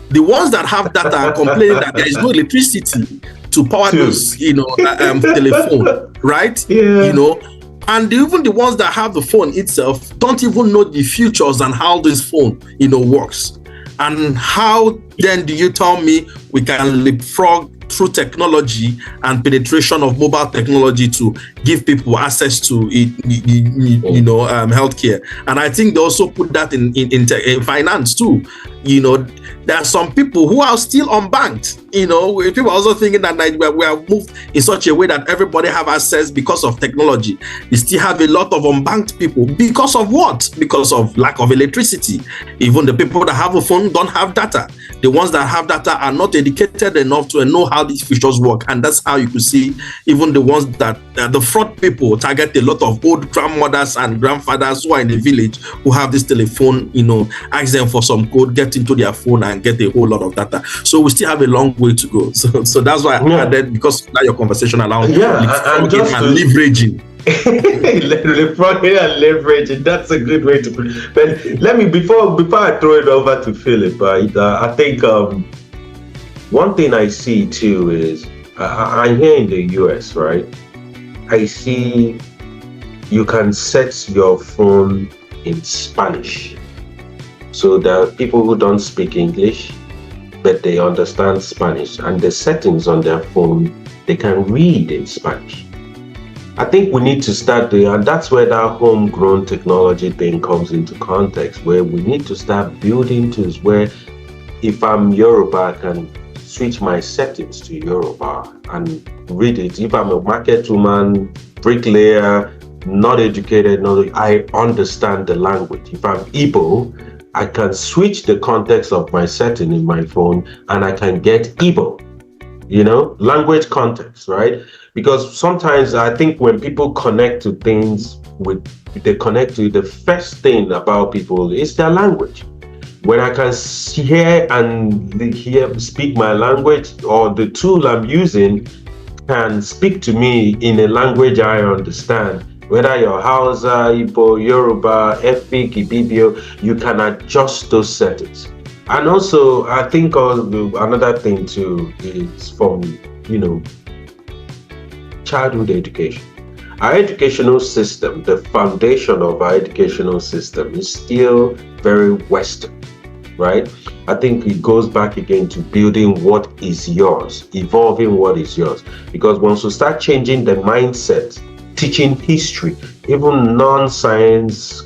the ones that have data are complaining that there is no electricity to power those, telephone, right? Yeah. And even the ones that have the phone itself don't even know the features and how this phone, works. And how then do you tell me we can leapfrog through technology and penetration of mobile technology to give people access to healthcare? And I think they also put that in finance too. There are some people who are still unbanked. People are also thinking that we have moved in such a way that everybody have access because of technology. We still have a lot of unbanked people. Because of what? Because of lack of electricity. Even the people that have a phone don't have data. The ones that have data are not educated enough to know how these features work. And that's how you could see even the ones that the fraud people target a lot of old grandmothers and grandfathers who are in the village who have this telephone, ask them for some code, get into their phone and get a whole lot of data. So we still have a long way to go. So that's why I added, because now your conversation around leveraging. Leapfrogging and leveraging, that's a good way to put it. But let me, before I throw it over to Philip, I think one thing I see too is I'm here in the US, right? I see you can set your phone in Spanish. So there are people who don't speak English, but they understand Spanish, and the settings on their phone, they can read in Spanish. I think we need to start doing, and that's where that homegrown technology thing comes into context, where we need to start building tools where if I'm Yoruba, I can switch my settings to Yoruba and read it. If I'm a market woman, bricklayer, not educated, I understand the language. If I'm Igbo, I can switch the context of my setting in my phone and I can get Igbo, language context, right? Because sometimes I think when people connect to things they connect to the first thing about people is their language. When I can speak my language, or the tool I'm using can speak to me in a language I understand, whether you're Hausa, Igbo, Yoruba, Efik, Ibibio, you can adjust those settings. And also, I think another thing too is from, childhood education. Our educational system, the foundation of our educational system is still very Western, right? I think it goes back again to building what is yours, evolving what is yours. Because once we start changing the mindset, teaching history, even non-science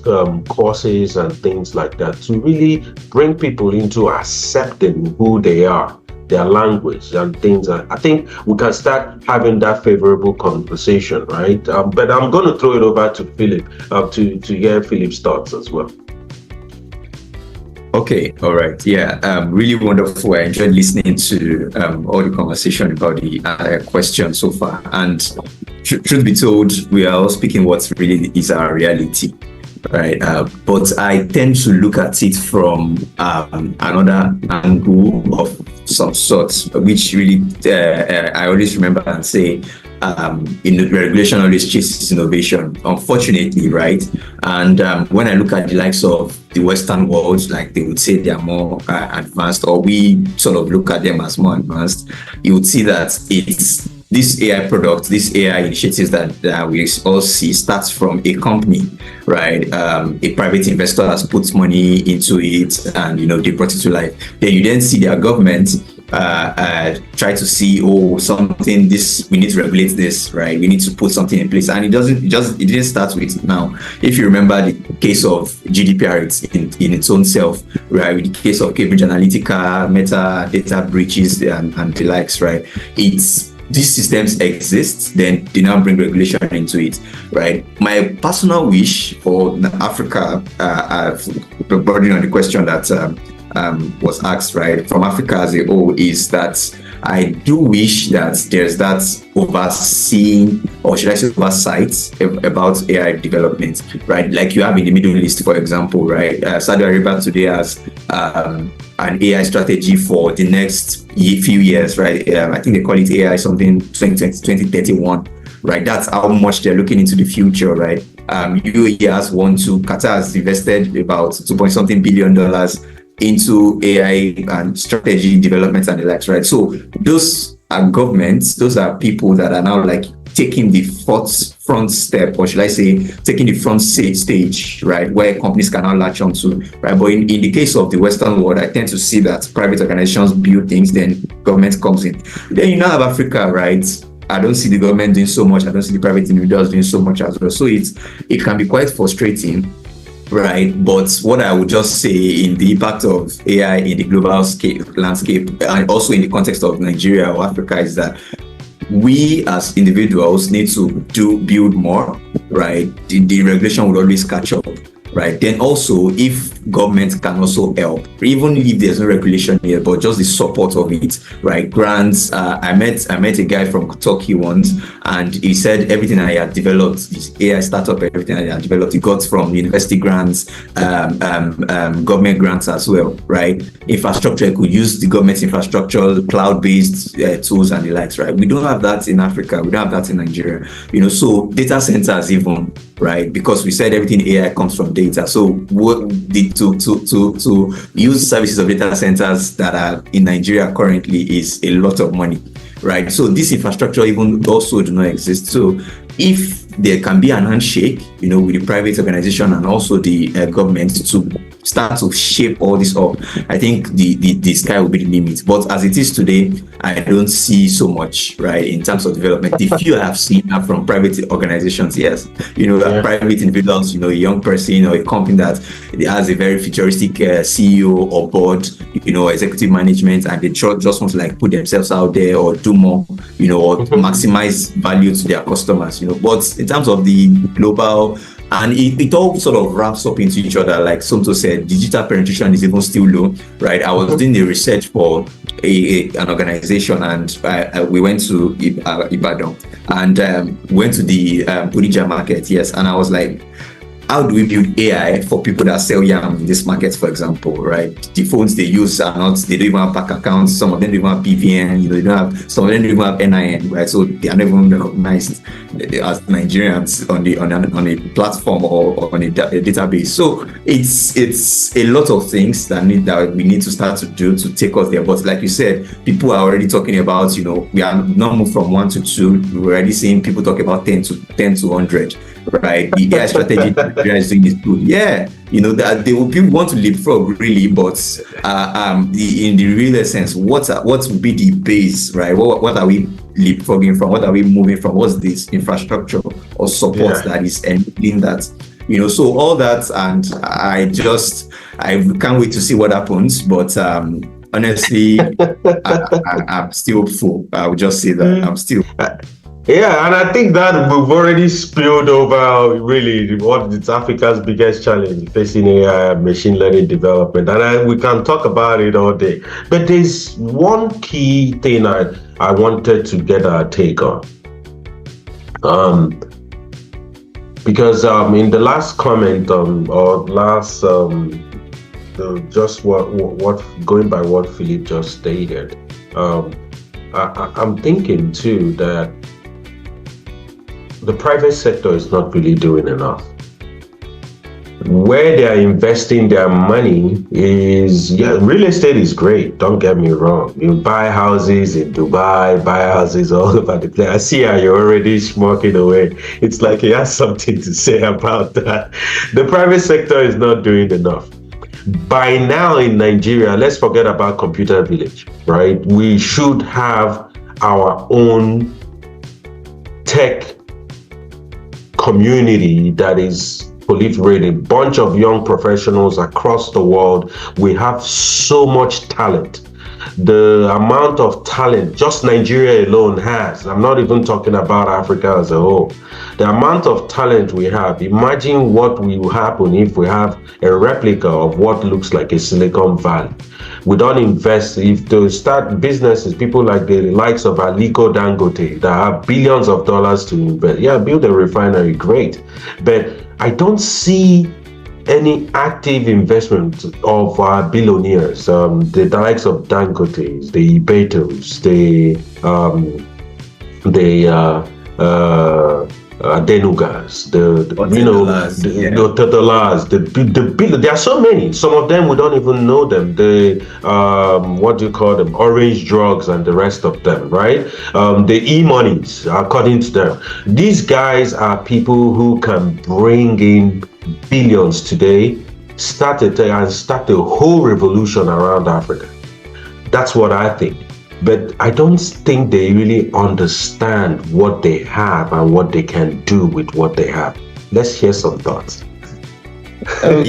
courses and things like that, to really bring people into accepting who they are, their language and things. I think we can start having that favorable conversation, right? But I'm going to throw it over to Philip to hear Philip's thoughts as well. Okay, all right. Yeah, really wonderful. I enjoyed listening to all the conversation about the question so far. And truth be told, we are all speaking what really is our reality, right? But I tend to look at it from another angle of some sort, which really I always remember and say, regulation always chases innovation, unfortunately, right? And when I look at the likes of the Western world, like they would say they are more advanced, or we sort of look at them as more advanced, you would see that it's this AI product, this AI initiatives that we all see starts from a company, right? A private investor has put money into it, and they brought it to life. Then you then see their government try to see, something, this, we need to regulate this, right? We need to put something in place. And it didn't start with now. If you remember the case of GDPR in its own self, right? With the case of Cambridge Analytica, Meta data breaches and the likes, right? These systems exist, then they now bring regulation into it, right? My personal wish for Africa, broadening on the question that was asked, right, from Africa as a whole, is that I do wish that there's that overseeing, or should I say oversight, about AI development, right? Like you have in the Middle East, for example, right? Saudi Arabia today has an AI strategy for the next few years, right? I think they call it AI something 2031, right? That's how much they're looking into the future, right? UAE has Qatar has invested about $2 billion into AI and strategy development and the likes, right? So those are governments, those are people that are now like taking the front step, or should I say, taking the front stage, right, where companies can now latch onto, right? But in the case of the Western world, I tend to see that private organizations build things, then government comes in. Then you now have Africa, right? I don't see the government doing so much. I don't see the private individuals doing so much as well. So it can be quite frustrating, right? But what I would just say in the impact of AI in the global landscape, and also in the context of Nigeria or Africa, is that we as individuals need to build more, right? The regulation will always catch up, right? Then also, if government can also help, even if there's no regulation here, but just the support of it, right? Grants. I met a guy from Turkey once, and he said everything I had developed, this AI startup, everything I had developed, he got from university grants, government grants as well, right? Infrastructure, he could use the government's infrastructure, cloud-based tools and the likes, right? We don't have that in Africa. We don't have that in Nigeria. So data centers even, right? Because we said everything AI comes from data. So to use services of data centers that are in Nigeria currently is a lot of money, right? So this infrastructure even also do not exist. So if there can be an handshake, with the private organization and also the government to start to shape all this up, I think the sky will be the limit. But as it is today, I don't see so much, right, in terms of development. The few I have seen are from private organizations, yes. Private individuals, a young person or a company that has a very futuristic CEO or board, executive management, and they just want to like put themselves out there or do more, or maximize value to their customers, But in terms of the global, and it all sort of wraps up into each other. Like Somto said, digital penetration is even still low, right? I was doing the research for an organization, and we went to Ibadan, and went to the Bodija market, yes. And I was like, how do we build AI for people that sell yam in this market, for example, right? The phones they use they don't even have bank accounts. Some of them don't even have BVN, they don't have, some of them don't even have NIN, right? So they are not even recognized as Nigerians on a platform or on a database. So it's a lot of things that we need to start to do to take us there. But like you said, people are already talking about, we are not moved from 1 to 2. We're already seeing people talk about 10 to 100. Right, the AI strategy Nigeria is doing is good. Yeah, that people want to leapfrog really, but in the real sense, what would be the base, right? What are we leapfrogging from? What are we moving from? What's this infrastructure or support that is enabling that? So all that, and I can't wait to see what happens. But honestly, I'm still hopeful. I would just say that I'm still. Yeah, and I think that we've already spilled over really what is Africa's biggest challenge facing AI machine learning development. And we can talk about it all day. But there's one key thing I wanted to get our take on. Because in the last comment or last just what going by what Philip just stated, I'm thinking too that the private sector is not really doing enough. Where they are investing their money is, real estate is great, don't get me wrong. You buy houses in Dubai, buy houses all over the place. I see how you're already smoking away. It's like he has something to say about that. The private sector is not doing enough. By now in Nigeria, let's forget about computer village, right? We should have our own tech community that is proliferating, bunch of young professionals across the world. We have so much talent. The amount of talent just Nigeria alone has, I'm not even talking about Africa as a whole, the amount of talent we have, imagine what will happen if we have a replica of what looks like a Silicon Valley. We don't invest. If to start businesses, people like the likes of Aliko Dangote that have billions of dollars to invest, build a refinery, great. But I don't see any active investment of our billionaires, the likes of Dangote, the Betos, the Adenugas, the Totalars, there are so many. Some of them we don't even know them. The what do you call them? Orange drugs and the rest of them, right? The e-monies, according to them. These guys are people who can bring in billions today, start a whole revolution around Africa. That's what I think. But I don't think they really understand what they have and what they can do with what they have. Let's hear some thoughts. Go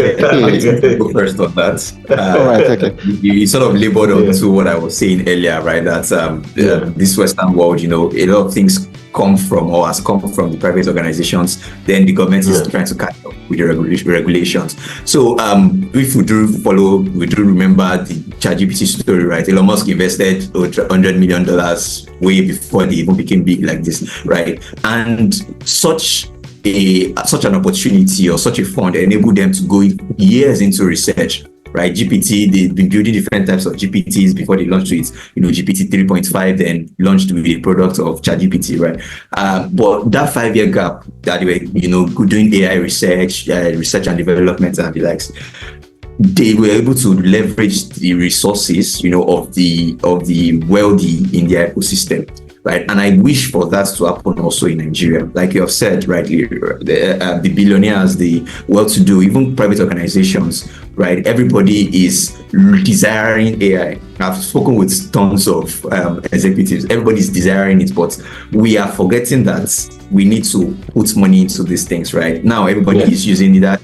first on that. All right, okay. You sort of labored onto what I was saying earlier, right? That this Western world, a lot of things come from or has come from the private organizations. Then the government is trying to catch up with the regulations. So if we do remember the ChatGPT story, right? Elon Musk invested $100 million way before they even became big like this, right? And such an opportunity or such a fund enabled them to go years into research, right? GPT, they've been building different types of GPTs before they launched it, GPT 3.5, then launched with a product of ChatGPT, right? But that 5-year gap that they were, doing AI research and development and the likes, they were able to leverage the resources, of the wealthy in their ecosystem. right? And I wish for that to happen also in Nigeria. Like you have said rightly, the billionaires, the well-to-do, even private organizations, right? Everybody is desiring AI. I've spoken with tons of executives. Everybody's desiring it, but we are forgetting that we need to put money into these things, right? Now, everybody is using either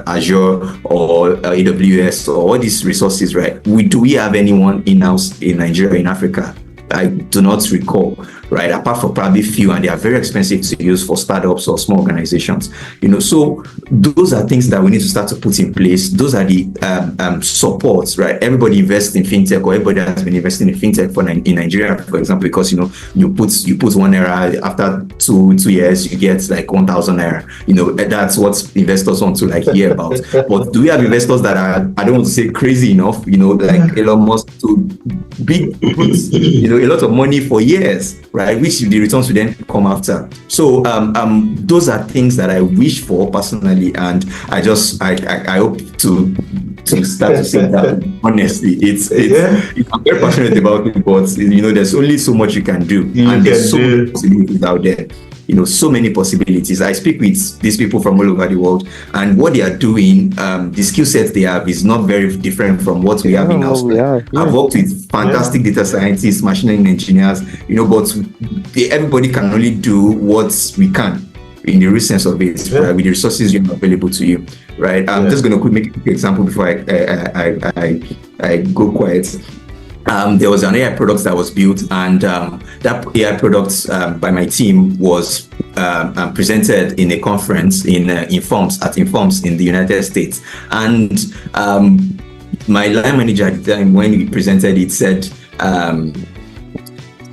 Azure or AWS or all these resources, right? Do we have anyone in-house in Nigeria, in Africa? I do not recall, right? Apart from probably few, and they are very expensive to use for startups or small organizations. So those are things that we need to start to put in place. Those are the supports, right? Everybody invests in fintech, or everybody has been investing in fintech in Nigeria, for example, because you put 1 naira, after two years you get like 1,000 naira. That's what investors want to like hear about. But do we have investors that are, I don't want to say crazy enough, like Elon Musk to put a lot of money for years, right? Which the returns will then come after. So those are things that I wish for personally, and I hope to start to say that honestly. I'm very passionate about it, but there's only so much you can do, and there's so many possibilities out there. So many possibilities. I speak with these people from all over the world, and what they are doing, the skill sets they have is not very different from what we have in house. I've worked with fantastic data scientists, machine learning engineers, but everybody can only do what we can in the real sense of it, right, with the resources you have available to you, right? I'm just going to make a quick example before I go quiet. There was an AI product that was built, and that AI product by my team was presented in a conference in Informs in the United States. And my line manager at the time, when we presented it, said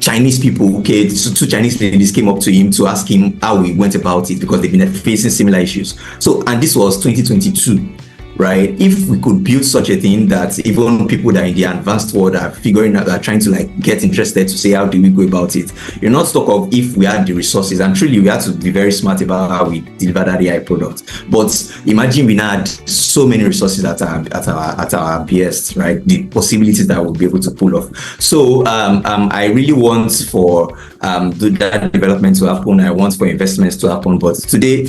Chinese people, so two Chinese ladies came up to him to ask him how he went about it, because they've been facing similar issues. So, and this was 2022. Right? If we could build such a thing that even people that are in the advanced world are figuring out, are trying to like get interested to say, how do we go about it? You're not talk of if we had the resources, and truly we had to be very smart about how we deliver that AI product. But imagine we now had so many resources at our best, right? The possibilities that we'll be able to pull off. So I really want for that development to happen. I want for investments to happen, but today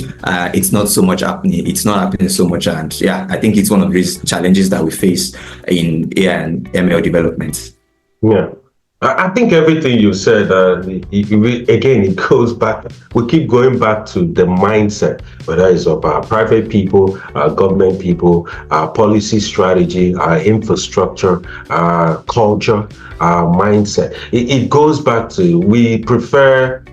it's not so much happening. It's not happening so much, and I think it's one of these challenges that we face in AI and ML development. Yeah, I think everything you said, again, it goes back, we keep going back to the mindset, whether it's of our private people, our government people, our policy strategy, our infrastructure, our culture, our mindset. It goes back to, we prefer,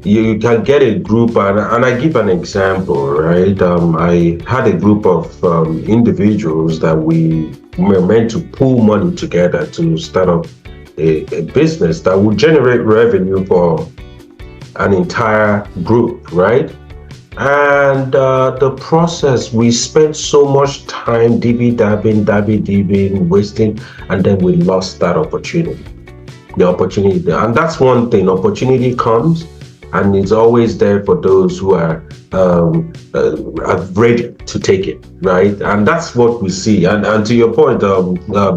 you can get a group, and I give an example, right? I had a group of individuals that we were meant to pool money together to start up a business that would generate revenue for an entire group, right? And the process, we spent so much time dabby-dabbing, wasting, and then we lost that opportunity. The opportunity, and that's one thing, opportunity comes, and it's always there for those who are ready to take it, right? And that's what we see. And to your point,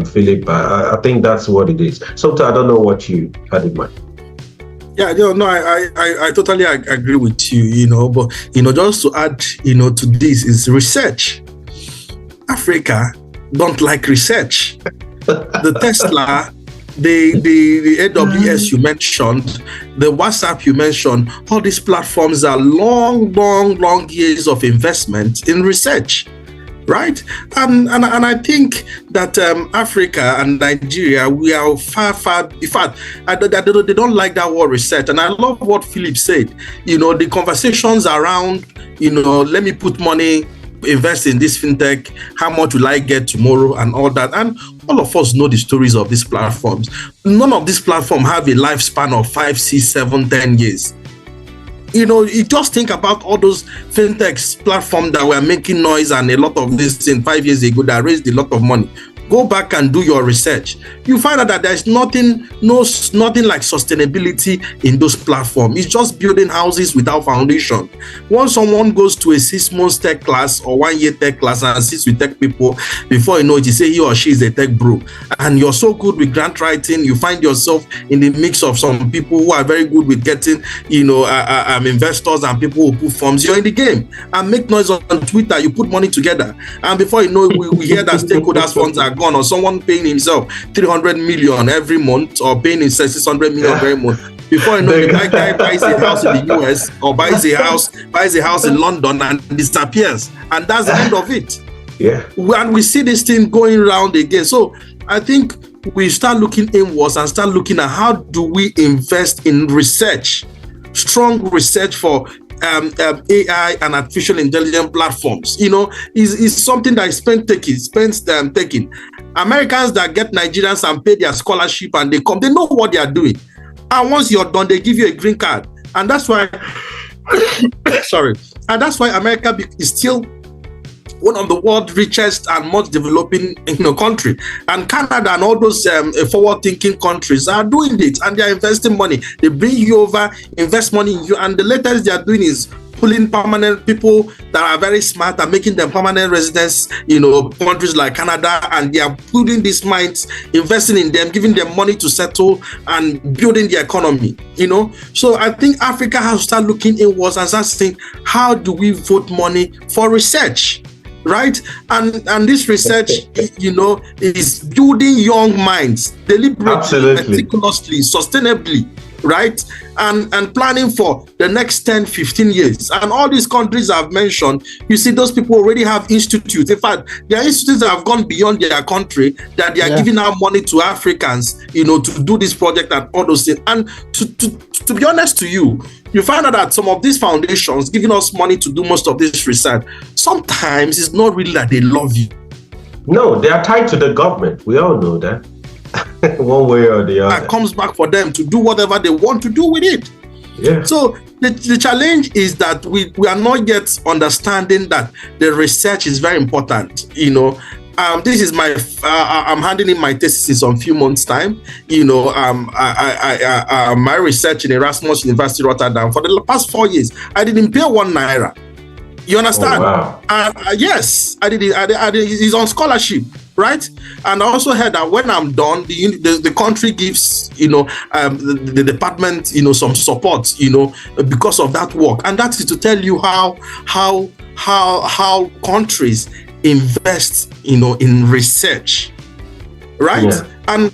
Philip, I think that's what it is. Sometimes I don't know what you had in mind. Yeah, I totally agree with you, but, just to add, to this is research. Africa don't like research. The Tesla, the AWS you mentioned, the WhatsApp you mentioned, all these platforms are long years of investment in research, right? And I think that Africa and Nigeria, we are far. In fact, they don't like that word research. And I love what Philip said. The conversations around, let me put money, invest in this fintech, how much will I get tomorrow, and all that. And all of us know the stories of these platforms. None of these platforms have a lifespan of 5, 6, 7, 10 years. You just think about all those fintechs platforms that were making noise and a lot of this in 5 years ago that raised a lot of money. go back and do your research. You find out that there's nothing like sustainability in those platforms. It's just building houses without foundation. Once someone goes to a 6-month tech class or 1-year tech class and sits with tech people, before you know it, you say he or she is a tech bro. And you're so good with grant writing, you find yourself in the mix of some people who are very good with getting, investors and people who put forms. You're in the game and make noise on Twitter. You put money together, and before you know it, we hear that stakeholders funds are gone, or someone paying himself 300 million every month, or paying himself 600 million every month. Before you know it, that guy buys a house in the US or buys a house in London and disappears, and that's the end of it. Yeah. And we see this thing going around again. So I think we start looking inwards and start looking at how do we invest in research, strong research for AI and artificial intelligence platforms. Is something that is spent taking. Americans that get Nigerians and pay their scholarship and they come, they know what they are doing. And once you're done, they give you a green card. And that's why, and that's why America is still one of the world's richest and most developing country. And Canada and all those forward-thinking countries are doing it, and they are investing money. They bring you over, invest money in you, and the latest they are doing is pulling permanent people that are very smart and making them permanent residents, countries like Canada, and they are putting these minds, investing in them, giving them money to settle and building the economy, So I think Africa has to start looking inwards and start saying, how do we vote money for research? Right? And this research, is building young minds deliberately, absolutely, meticulously, sustainably, right? And planning for the next 10, 15 years. And all these countries I've mentioned, you see, those people already have institutes. In fact, there are institutes that have gone beyond their country, that they are giving out money to Africans, to do this project and all those things. And to be honest to you, you find out that some of these foundations giving us money to do most of this research, sometimes it's not really that they love you. No, they are tied to the government. We all know that. One way or the other. That comes back for them to do whatever they want to do with it. Yeah. So the challenge is that we are not yet understanding that the research is very important. This is I'm handing in my thesis in some few months' time. My research in Erasmus University Rotterdam for the past 4 years, I didn't pay 1 naira. You understand? Oh, wow. Yes, I did it. It's on scholarship, right? And I also heard that when I'm done, the country gives, the department, some support, because of that work. And that is to tell you how countries invest, in research, right? Yeah. And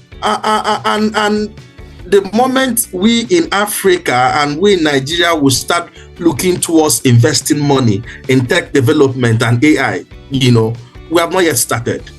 the moment we in Africa and we in Nigeria will start looking towards investing money in tech development and AI, we have not yet started.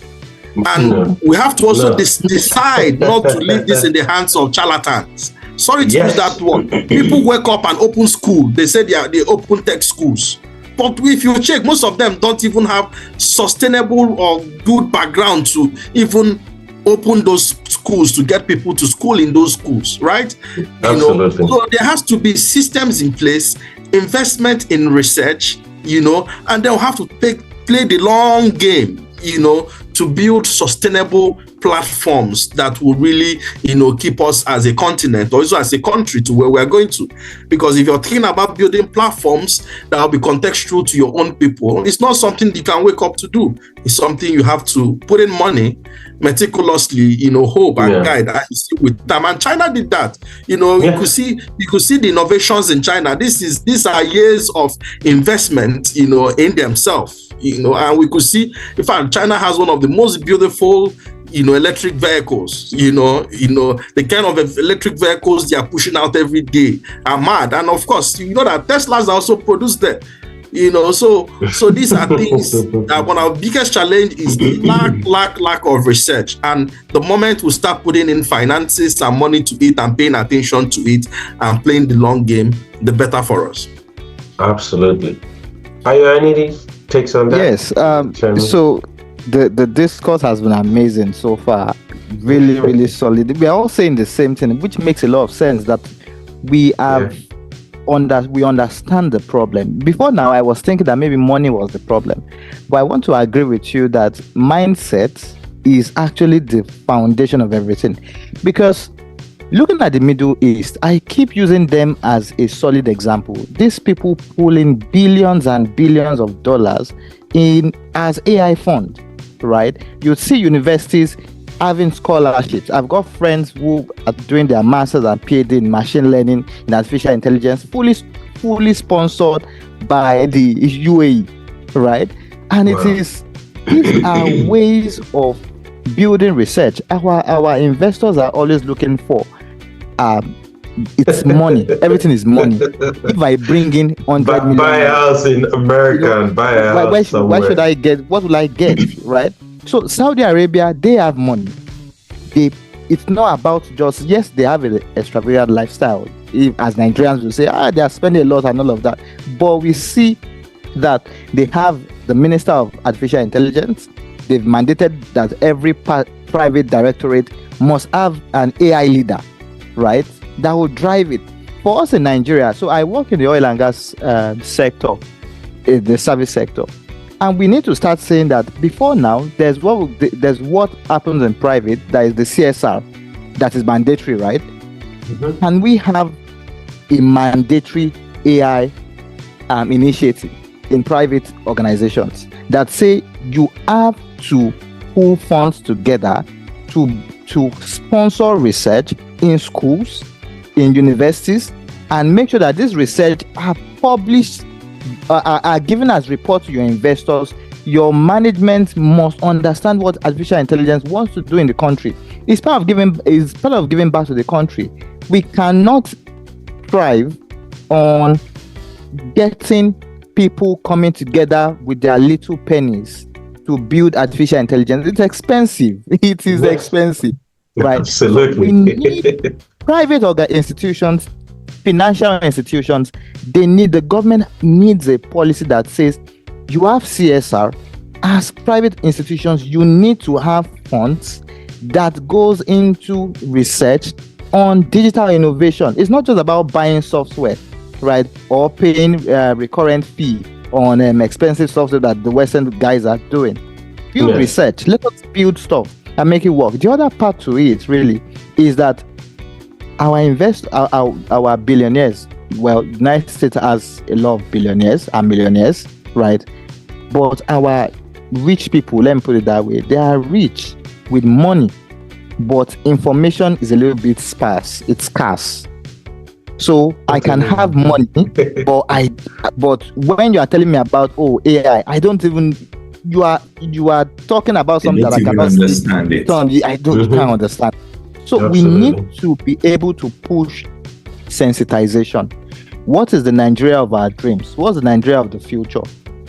And we have to also decide not to leave this in the hands of charlatans. Sorry to use that word. People wake up and open school. They say they open tech schools. But if you check, most of them don't even have sustainable or good background to even open those schools, to get people to school in those schools, right? Absolutely. So there has to be systems in place, investment in research, and they'll have to play the long game, to build sustainable platforms that will really, keep us as a continent, or also as a country, to where we're going to. Because if you're thinking about building platforms that will be contextual to your own people, it's not something you can wake up to do. It's something you have to put in money, meticulously, hope and guide with time. And China did that. You could see the innovations in China. These are years of investment, in themselves. And we could see, in fact, China has one of the most beautiful, electric vehicles. The kind of electric vehicles they are pushing out every day are mad. And of course, that Teslas are also produced there. So these are things that one of our biggest challenge is lack of research. And the moment we start putting in finances and money to it and paying attention to it and playing the long game, the better for us. Absolutely. Are you any takes on that? Yes. So the discourse has been amazing so far. Really, really solid. We are all saying the same thing, which makes a lot of sense, that we have we understand the problem. Before now, I was thinking that maybe money was the problem. But I want to agree with you that mindset is actually the foundation of everything. Because looking at the Middle East, I keep using them as a solid example. These people pull in billions and billions of dollars in as AI fund, right? You see universities having scholarships. I've got friends who are doing their masters and PhD in machine learning in artificial intelligence, fully sponsored by the UAE, right? And Wow. these are ways of building research. Our investors are always looking for it's money. Everything is money. If I bring in 100 million, buy a house in America and buy a house somewhere. Why should I get? What will I get? Right? So Saudi Arabia, they have money. It's not about just, yes, they have an extravagant lifestyle. As Nigerians will say, they are spending a lot and all of that. But we see that they have the Minister of Artificial Intelligence. They've mandated that every private directorate must have an AI leader, right? That will drive it. For us in Nigeria, so I work in the oil and gas sector, the service sector. And we need to start saying that before now, there's what happens in private, that is the CSR, that is mandatory, right? Mm-hmm. And we have a mandatory AI initiative in private organizations that say you have to pull funds together to sponsor research in schools, in universities, and make sure that this research are published, are given as report to your investors. Your management must understand what artificial intelligence wants to do in the country. It's part of giving back to the country. We cannot thrive on getting people coming together with their little pennies to build artificial intelligence. It's expensive. It is expensive, right? Absolutely. So we need private institutions, financial institutions. The government needs a policy that says you have CSR. As private institutions, you need to have funds that goes into research on digital innovation. It's not just about buying software, right, or paying recurrent fee on expensive software that the Western guys are doing. Build research. Let us build stuff and make it work. The other part to it really is that our billionaires, well, United States has a lot of billionaires and millionaires, right? But our rich people, let me put it that way, they are rich with money, but information is a little bit sparse. It's scarce. So I can have money, but when you are telling me about AI, I don't even. You are talking about something that I cannot understand it. Can't understand. So Absolutely. we need to be able to push sensitization. What is the Nigeria of our dreams? What's the Nigeria of the future?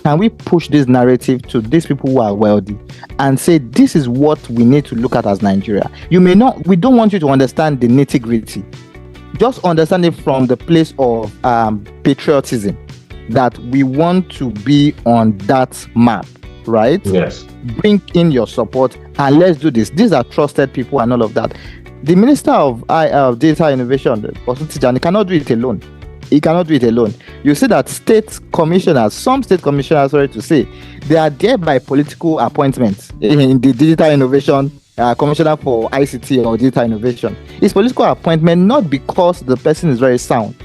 Can we push this narrative to these people who are wealthy and say this is what we need to look at as Nigeria? We don't want you to understand the nitty-gritty. Just understand it from the place of patriotism, that we want to be on that map, right? Yes. Bring in your support and let's do this. These are trusted people and all of that. The Minister of Data Innovation, Tijani, cannot do it alone. He cannot do it alone. You see that some state commissioners, sorry to say, they are there by political appointments in the Digital Innovation Commissioner for ICT or Digital Innovation. It's political appointment, not because the person is very sound.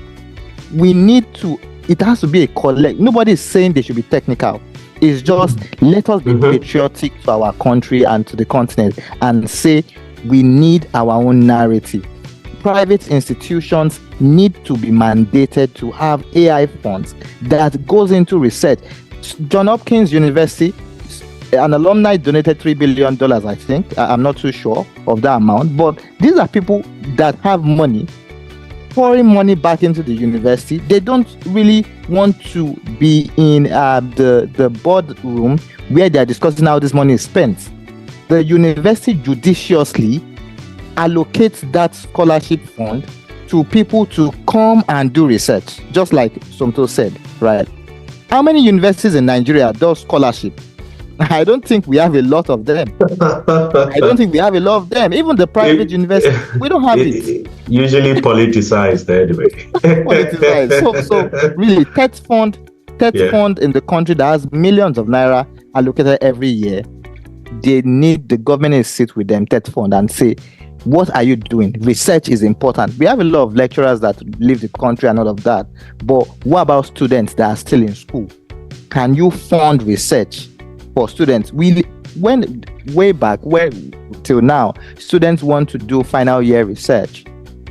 It has to be a collect. Nobody is saying they should be technical. It's just let us be patriotic to our country and to the continent and say we need our own narrative. Private institutions need to be mandated to have AI funds that goes into research. Johns Hopkins University, an alumni donated $3 billion, I think. I'm not too sure of that amount, but these are people that have money, pouring money back into the university. They don't really want to be in the boardroom where they are discussing how this money is spent. The university judiciously allocates that scholarship fund to people to come and do research, just like Somto said, right? How many universities in Nigeria do scholarship? I don't think we have a lot of them. Even the private university, we don't have it. Usually politicized anyway. So really, TED fund in the country that has millions of naira allocated every year. the government to sit with them, TED Fund, and say, what are you doing? Research is important. We have a lot of lecturers that leave the country and all of that. But what about students that are still in school? Can you fund research for students? When way back, till now, students want to do final year research,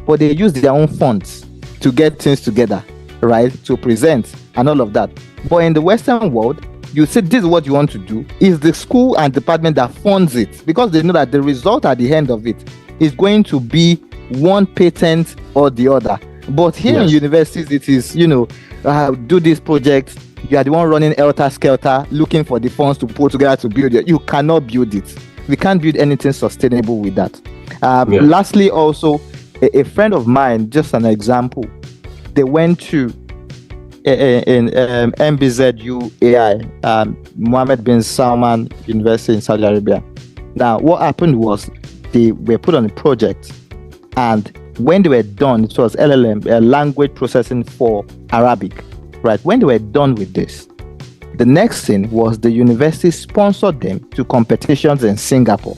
but they use their own funds to get things together, right? To present and all of that. But in the Western world, you say this is what you want to do. Is the school and department that funds it, because they know that the result at the end of it is going to be one patent or the other. But here in universities, it is, do this project. You are the one running helter skelter, looking for the funds to put together to build it. You cannot build it. We can't build anything sustainable with that. Lastly, also, a friend of mine, just an example, they went to in MBZU AI, Mohammed bin Salman University in Saudi Arabia. Now, what happened was they were put on a project, and when they were done, it was LLM, language processing for Arabic, right? When they were done with this, the next thing was the university sponsored them to competitions in Singapore,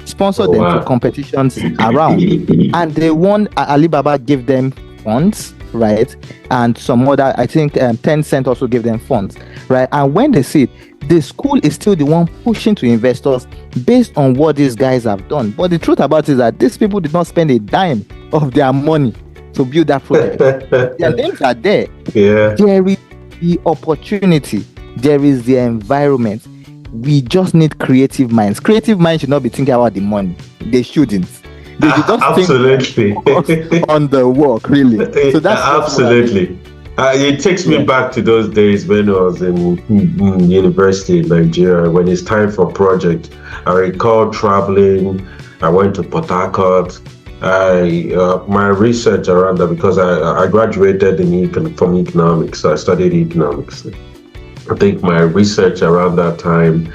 sponsored them to competitions around, and they won. Alibaba gave them funds, right? And some other, I think 10 Cent also gave them funds, right? And when they see it, the school is still the one pushing to investors based on what these guys have done. But the truth about it is that these people did not spend a dime of their money to build that project. Their names are there. Yeah. There is the opportunity. There is the environment. We just need creative minds. Creative minds should not be thinking about the money. They shouldn't. They should just absolutely think on the work, really. So that's absolutely. It takes me back to those days when I was in university in Nigeria, when it's time for project. I recall traveling. I went to Port Harcourt. My research around that, because I graduated from economics, so I studied economics. I think my research around that time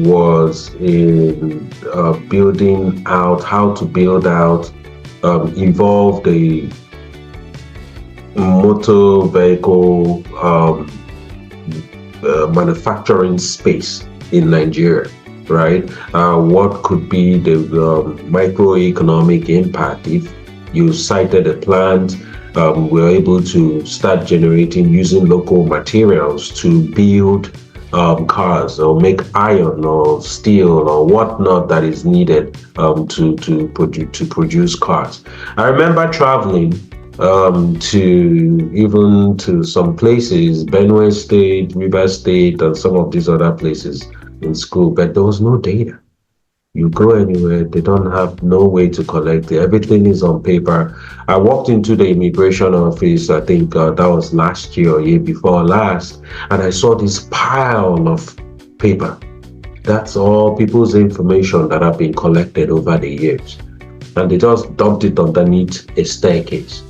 was in building out, how to build out, evolve the motor vehicle manufacturing space in Nigeria, right? What could be the microeconomic impact if you sited a plant, we're able to start generating using local materials to build cars, or make iron or steel or whatnot that is needed to produce cars. I remember traveling to some places, Benue State, River State, and some of these other places in school, but there was no data. You go anywhere, they don't have no way to collect it. Everything is on paper. I walked into the immigration office, I think that was last year or year before last, and I saw this pile of paper. That's all people's information that have been collected over the years. And they just dumped it underneath a staircase.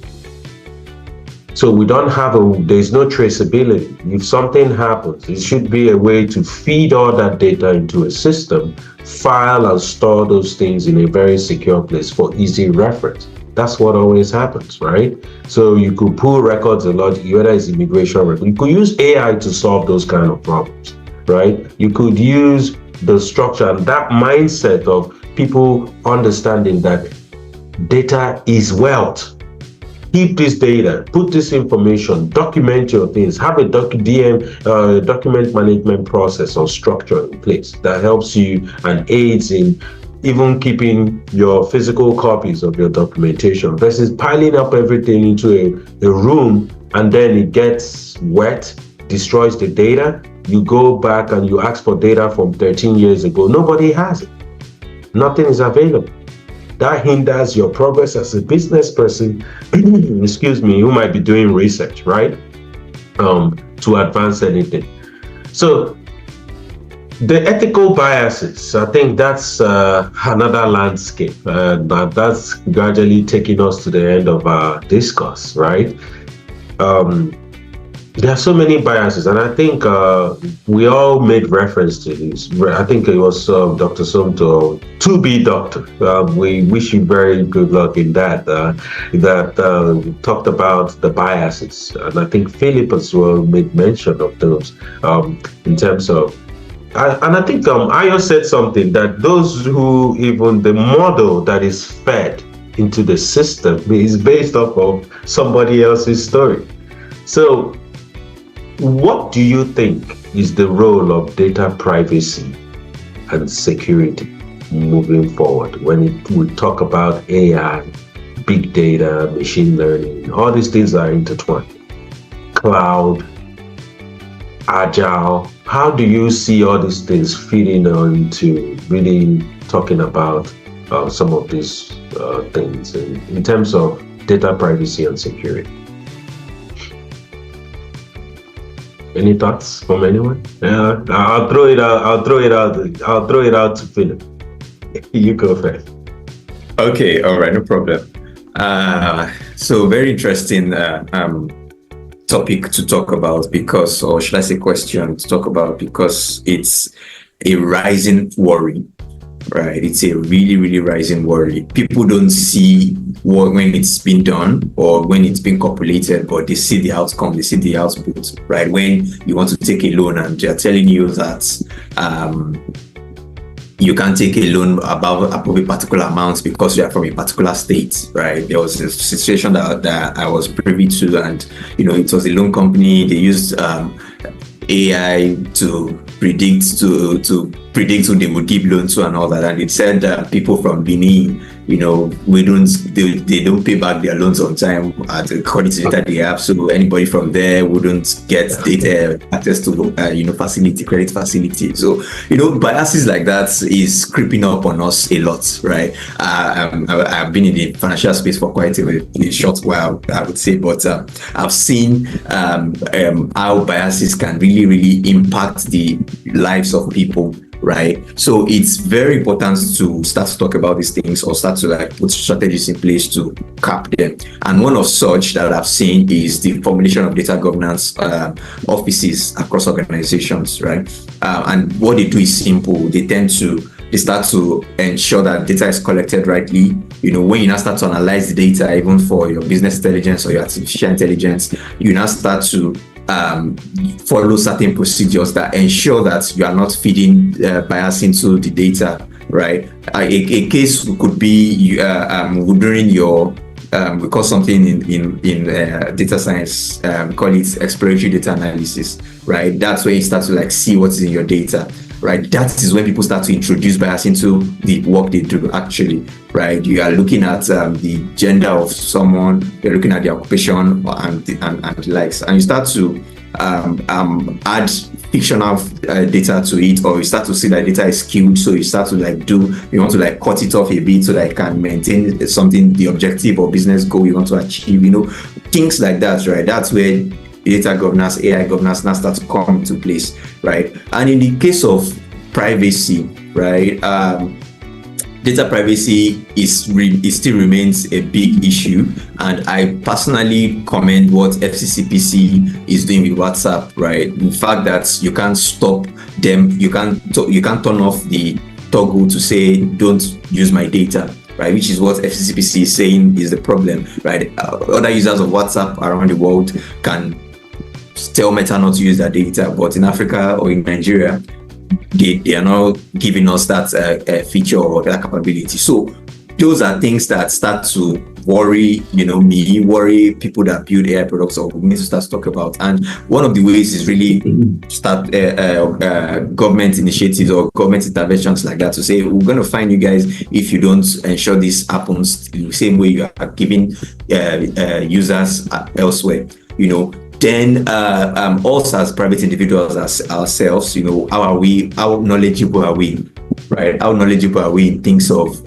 So we don't have there's no traceability. If something happens, it should be a way to feed all that data into a system, file and store those things in a very secure place for easy reference. That's what always happens, right? So you could pull records a lot, whether it's immigration record. You could use AI to solve those kind of problems, right? You could use the structure and that mindset of people understanding that data is wealth. Keep this data, put this information, document your things, have a document management process or structure in place that helps you and aids in even keeping your physical copies of your documentation versus piling up everything into a room and then it gets wet, destroys the data. You go back and you ask for data from 13 years ago. Nobody has it. Nothing is available. That hinders your progress as a business person, excuse me, who might be doing research, right? To advance anything. So the ethical biases, I think that's another landscape. That's gradually taking us to the end of our discourse, right? There are so many biases, and I think we all made reference to this. I think it was Dr. Somto, to be doctor. We wish you very good luck in that. Talked about the biases, and I think Philip as well made mention of those in terms of And I think Ayo said something that those who even the model that is fed into the system is based off of somebody else's story. So, what do you think is the role of data privacy and security moving forward when we talk about AI, big data, machine learning, all these things are intertwined? Cloud, agile. How do you see all these things fitting into really talking about some of these things in terms of data privacy and security? Any thoughts from anyone? Yeah, I'll throw it out. I'll throw it out to Philip. You go first. Okay, all right, no problem. So very interesting topic to talk about because, or should I say question to talk about because it's a rising worry, right? It's a really, really rising worry. People don't see what when it's been done or when it's been populated, but they see the outcome, they see the output, right? When you want to take a loan and they're telling you that you can't take a loan above a particular amount because you are from a particular state, right? There was a situation that I was privy to, and it was a loan company. They used AI to predict who they would give loans to and all that, and it said that people from Benin, they don't pay back their loans on time according to data they have. So anybody from there wouldn't get data access to credit facility. So biases like that is creeping up on us a lot, right? I've been in the financial space for quite a short while, I would say, but I've seen how biases can really, really impact the lives of people. Right, so it's very important to start to talk about these things or start to put strategies in place to cap them. And one of such that I've seen is the formulation of data governance offices across organizations, right? And what they do is simple. They start to ensure that data is collected rightly. When you now start to analyze the data, even for your business intelligence or your artificial intelligence, you now start to follow certain procedures that ensure that you are not feeding bias into the data, right? A case could be during your we call something in data science, call it exploratory data analysis, right? That's where you start to see what's in your data, right? That is when people start to introduce bias into the work they do actually, right? You are looking at the gender of someone, you're looking at the occupation and the likes, and you start to add fictional data to it, or you start to see that data is skewed, so you start to you want to cut it off a bit so that it can maintain something, the objective or business goal you want to achieve, things like that, right? That's where data governance, AI governance now start to come into place, right? And in the case of privacy, right, data privacy still remains a big issue, and I personally commend what FCCPC is doing with WhatsApp, right? The fact that you can't stop them, you can't turn off the toggle to say don't use my data, right? Which is what FCCPC is saying is the problem, right? Other users of WhatsApp around the world can tell Meta not to use their data, but in Africa or in Nigeria, they are not giving us that feature or that capability. So those are things that start to worry, worry people that build AI products, or we need to start to talk about. And one of the ways is really start government initiatives or government interventions like that to say, we're going to find you guys if you don't ensure this happens the same way you are giving users elsewhere, Then also as private individuals, as ourselves, how knowledgeable are we, right? How knowledgeable are we in things of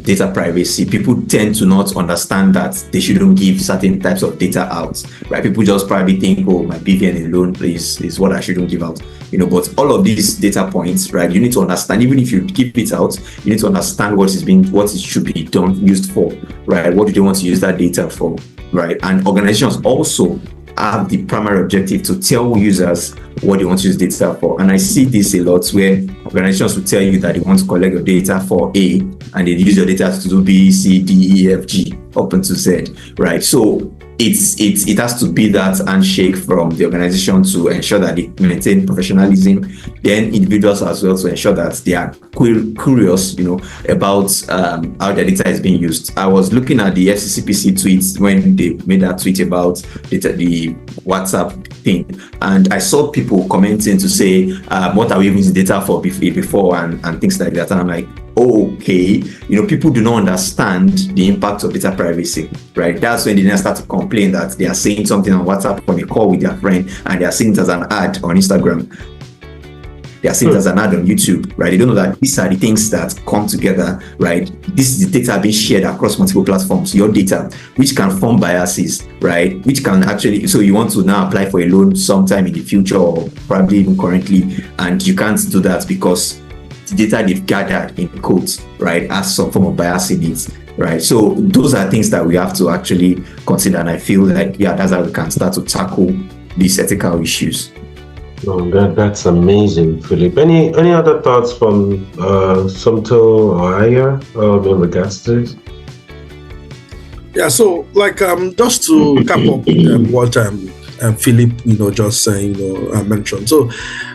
data privacy? People tend to not understand that they shouldn't give certain types of data out, right? People just probably think, oh, my BVN alone is what I shouldn't give out, but all of these data points, right? You need to understand, even if you give it out, you need to understand what it should be used for, right? What do they want to use that data for? Right, and organizations also have the primary objective to tell users what they want to use data for. And I see this a lot where organizations will tell you that they want to collect your data for A, and they use your data to do B, C, D, E, F, G, up until Z, right? So it has to be that handshake from the organization to ensure that they maintain professionalism, then individuals as well to ensure that they are curious, about how their data is being used. I was looking at the FCCPC tweets when they made that tweet about the WhatsApp thing, and I saw people commenting to say, what are we using the data for before and things like that, and I'm like, okay, people do not understand the impact of data privacy, right? That's when they then start to complain that they are saying something on WhatsApp on a call with their friend, and they are seeing it as an ad on Instagram. They are seeing it as an ad on YouTube, right? They don't know that these are the things that come together, right? This is the data being shared across multiple platforms, your data, which can form biases, right? Which can actually, so you want to now apply for a loan sometime in the future or probably even currently, and you can't do that because the data they've gathered in quotes, right, has some form of bias in it, right? So those are things that we have to actually consider, and I feel like, that's how we can start to tackle these ethical issues. Oh, that's amazing, Philip. Any other thoughts from Somto or Aya in regards to this? Yeah, so just to cap up what Philip, just saying, mentioned. So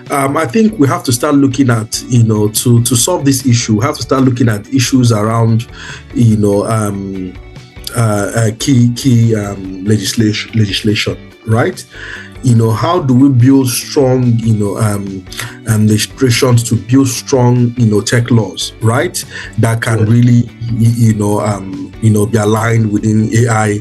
I think we have to start looking at, to solve this issue, we have to start looking at issues around, key legislation, right? How do we build strong, legislations to build strong, tech laws, right? That can really, be aligned within AI,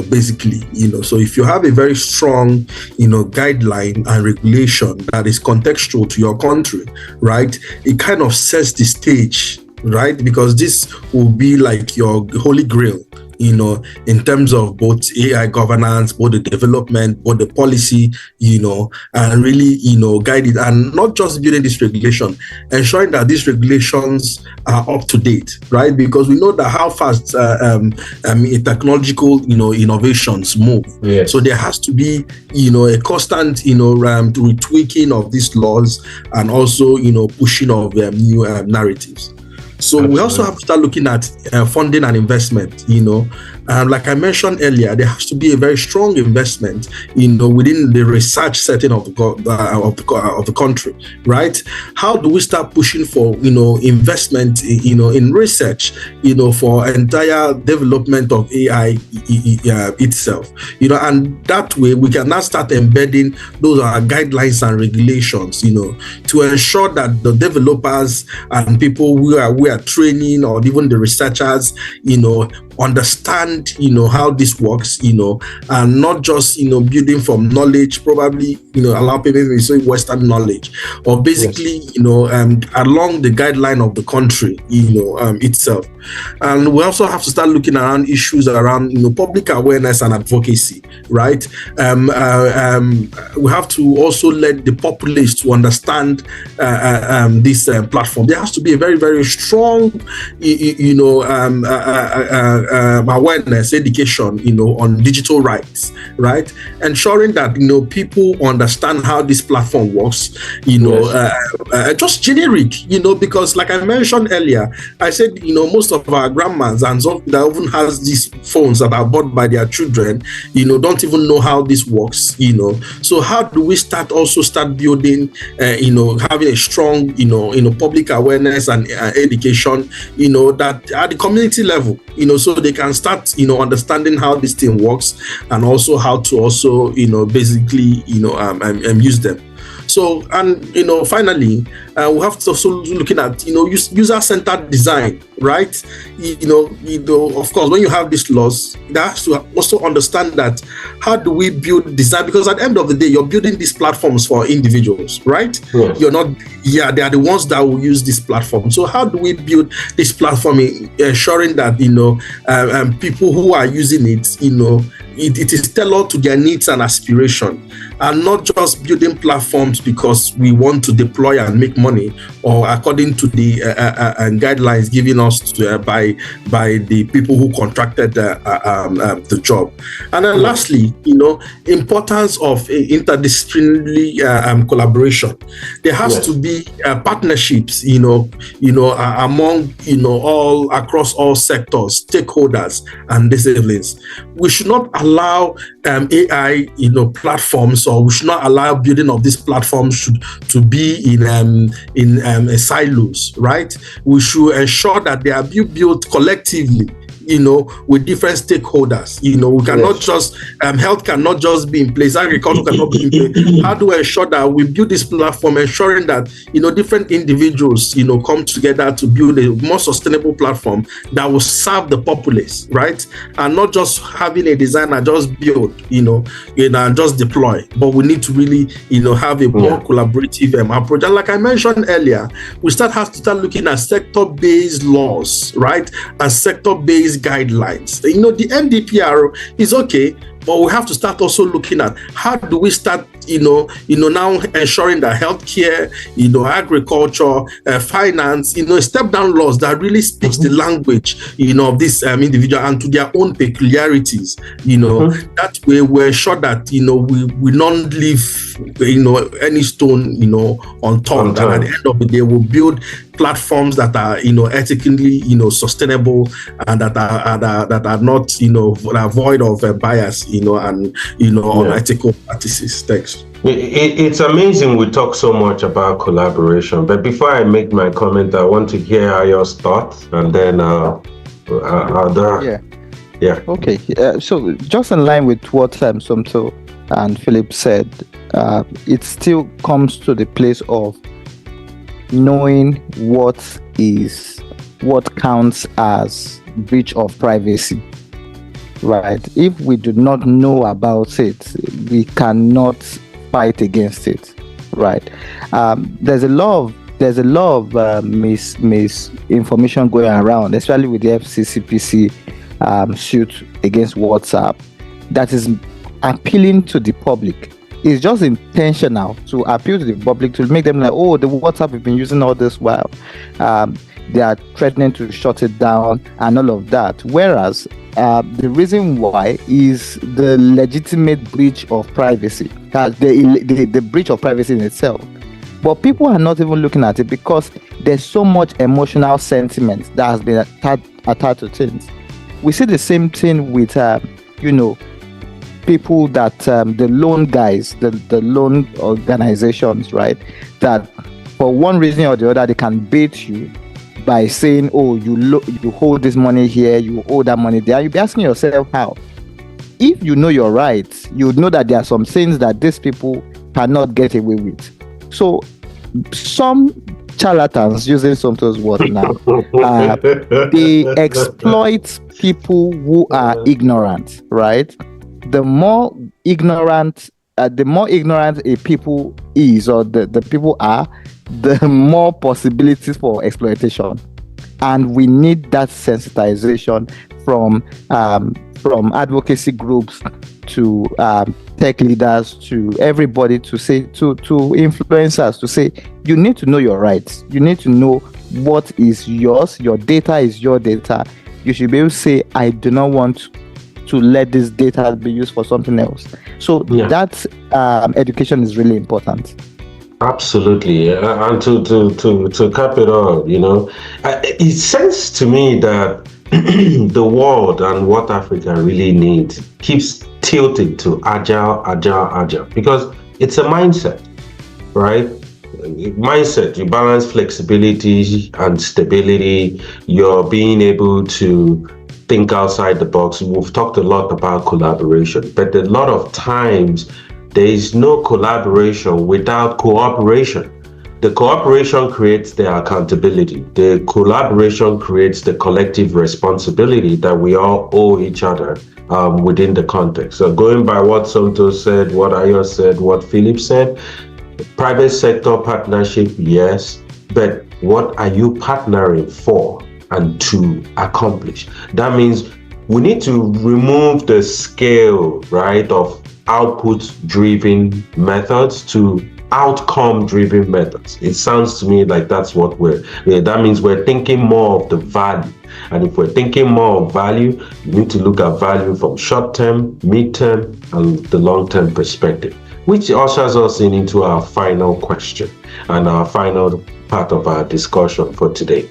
basically, so if you have a very strong, guideline and regulation that is contextual to your country, right? It kind of sets the stage, right? Because this will be like your holy grail, in terms of both AI governance, both the development, both the policy, and really, guide it, and not just building this regulation, ensuring that these regulations are up to date, right? Because we know that how fast technological, innovations move. Yes. So there has to be, a constant, retweaking of these laws, and also, pushing of new narratives. So we also have to start looking at funding and investment, like I mentioned earlier, there has to be a very strong investment, within the research setting of the country, right? How do we start pushing for, investment, in research, for entire development of AI itself, and that way we can now start embedding those guidelines and regulations, to ensure that the developers and people we are training, or even the researchers, understand, how this works, and not just, building from knowledge, probably, allow people to say Western knowledge, or basically, yes, along the guideline of the country, itself. And we also have to start looking around issues around, public awareness and advocacy, right? We have to also let the populace to understand this platform. There has to be a very, very strong, awareness, education, on digital rights, right? Ensuring that, people understand how this platform works, yes, just generic, because like I mentioned earlier, I said, most of our grandmas and some that even has these phones that are bought by their children, don't even know how this works, So how do we start building, having a strong, public awareness and education, that at the community level, so they can start, understanding how this thing works, and also how to also, basically, use them. So, and finally, we have to also looking at user-centered design, right? Of course, when you have these laws, that has to also understand that how do we build design? Because at the end of the day, you're building these platforms for individuals, right? Yes. You're not, they are the ones that will use this platform. So how do we build this platform, ensuring that people who are using it, it is tailored to their needs and aspiration, and not just building platforms because we want to deploy and make money, or according to the guidelines given us by the people who contracted the job. And then lastly, importance of interdisciplinary collaboration. There has to be partnerships, among all across all sectors, stakeholders, and disciplines. We should not allow AI, platforms, or we should not allow building of these platforms to be in silos, right? We should ensure that they are built collectively, with different stakeholders. We cannot just, health cannot just be in place, agriculture cannot be in place. How do we ensure that we build this platform, ensuring that, different individuals, come together to build a more sustainable platform that will serve the populace, right? And not just having a designer just build, and just deploy. But we need to really, have a more collaborative approach. And like I mentioned earlier, we have to start looking at sector-based laws, right? And sector-based guidelines. The NDPR is okay, but we have to start also looking at how do we start, now ensuring that healthcare, agriculture, finance, step down laws that really speaks the language, of this individual and to their own peculiarities. That way we ensure that we don't leave any stone unturned, and at the end of the day we'll build platforms that are ethically sustainable, and that are not void of bias and unethical practices. Thanks. It's amazing we talk so much about collaboration, but before I make my comment, I want to hear your thoughts, and then Okay, so just in line with what Somto and Philip said, it still comes to the place of knowing what counts as breach of privacy, right? If we do not know about it, we cannot fight against it, right? There's a lot of misinformation going around, especially with the FCCPC suit against WhatsApp, that is appealing to the public. It's just intentional to appeal to the public, to make them like, oh, the WhatsApp we've been using all this while. They are threatening to shut it down and all of that. Whereas the reason why is the legitimate breach of privacy, the breach of privacy in itself. But people are not even looking at it because there's so much emotional sentiment that has been attached to things. We see the same thing with, people that the loan guys, the loan organizations, right? That for one reason or the other, they can bait you by saying, oh, you hold this money here, you owe that money there. You'll be asking yourself how. If you know your rights, you know that there are some things that these people cannot get away with. So some charlatans, using Somto's word now, they exploit people who are ignorant, right? The more ignorant a people is, or the people are, the more possibilities for exploitation. And we need that sensitization from advocacy groups to tech leaders, to everybody, to say to influencers, to say you need to know your rights. You need to know what is yours. Your data is your data. You should be able to say, I do not want to let this data be used for something else. So that education is really important. Absolutely, and to cap it all, it seems to me that the world and what Africa really needs keeps tilted to agile, because it's a mindset, right? Mindset, you balance flexibility and stability. You're being able to think outside the box. We've talked a lot about collaboration, but a lot of times there is no collaboration without cooperation. The cooperation creates the accountability. The collaboration creates the collective responsibility that we all owe each other within the context. So going by what Somto said, what Ayo said, what Philip said, private sector partnership, yes, but what are you partnering for and to accomplish? That means we need to remove the scale, right, of output-driven methods to outcome-driven methods. It sounds to me like that's what that means we're thinking more of the value. And if we're thinking more of value, we need to look at value from short-term, mid-term, and the long-term perspective, which ushers us into our final question and our final part of our discussion for today.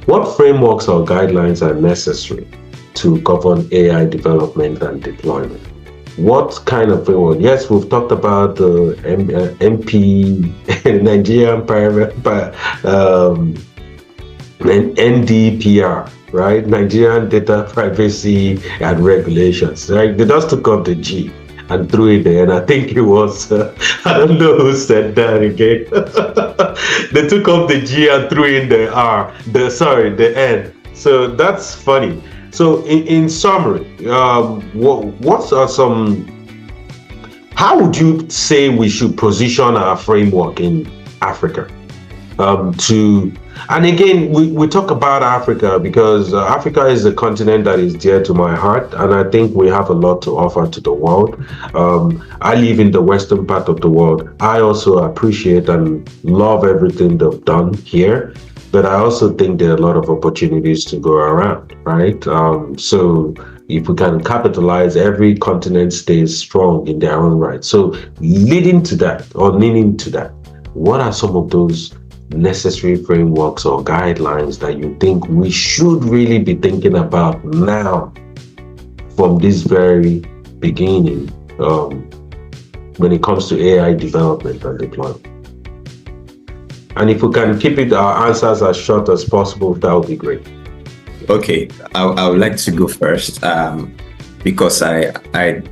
What frameworks or guidelines are necessary to govern AI development and deployment? What kind of framework? Yes, we've talked about the MP, Nigerian NDPR, right? Nigerian Data Privacy and Regulations, right? They just took up the G and threw it there, and I think it was, I don't know who said that again. They took up the G and threw in the R, the N. So that's funny. So in summary, what are how would you say we should position our framework in Africa? And again, we talk about Africa because Africa is a continent that is dear to my heart, and I think we have a lot to offer to the world. I live in the western part of the world. I also appreciate and love everything they've done here, but I also think there are a lot of opportunities to go around, right? So if we can capitalize, every continent stays strong in their own right. So leading to that, what are some of those necessary frameworks or guidelines that you think we should really be thinking about now from this very beginning when it comes to AI development and deployment? And if we can keep our answers as short as possible, that would be great. Okay, I would like to go first because I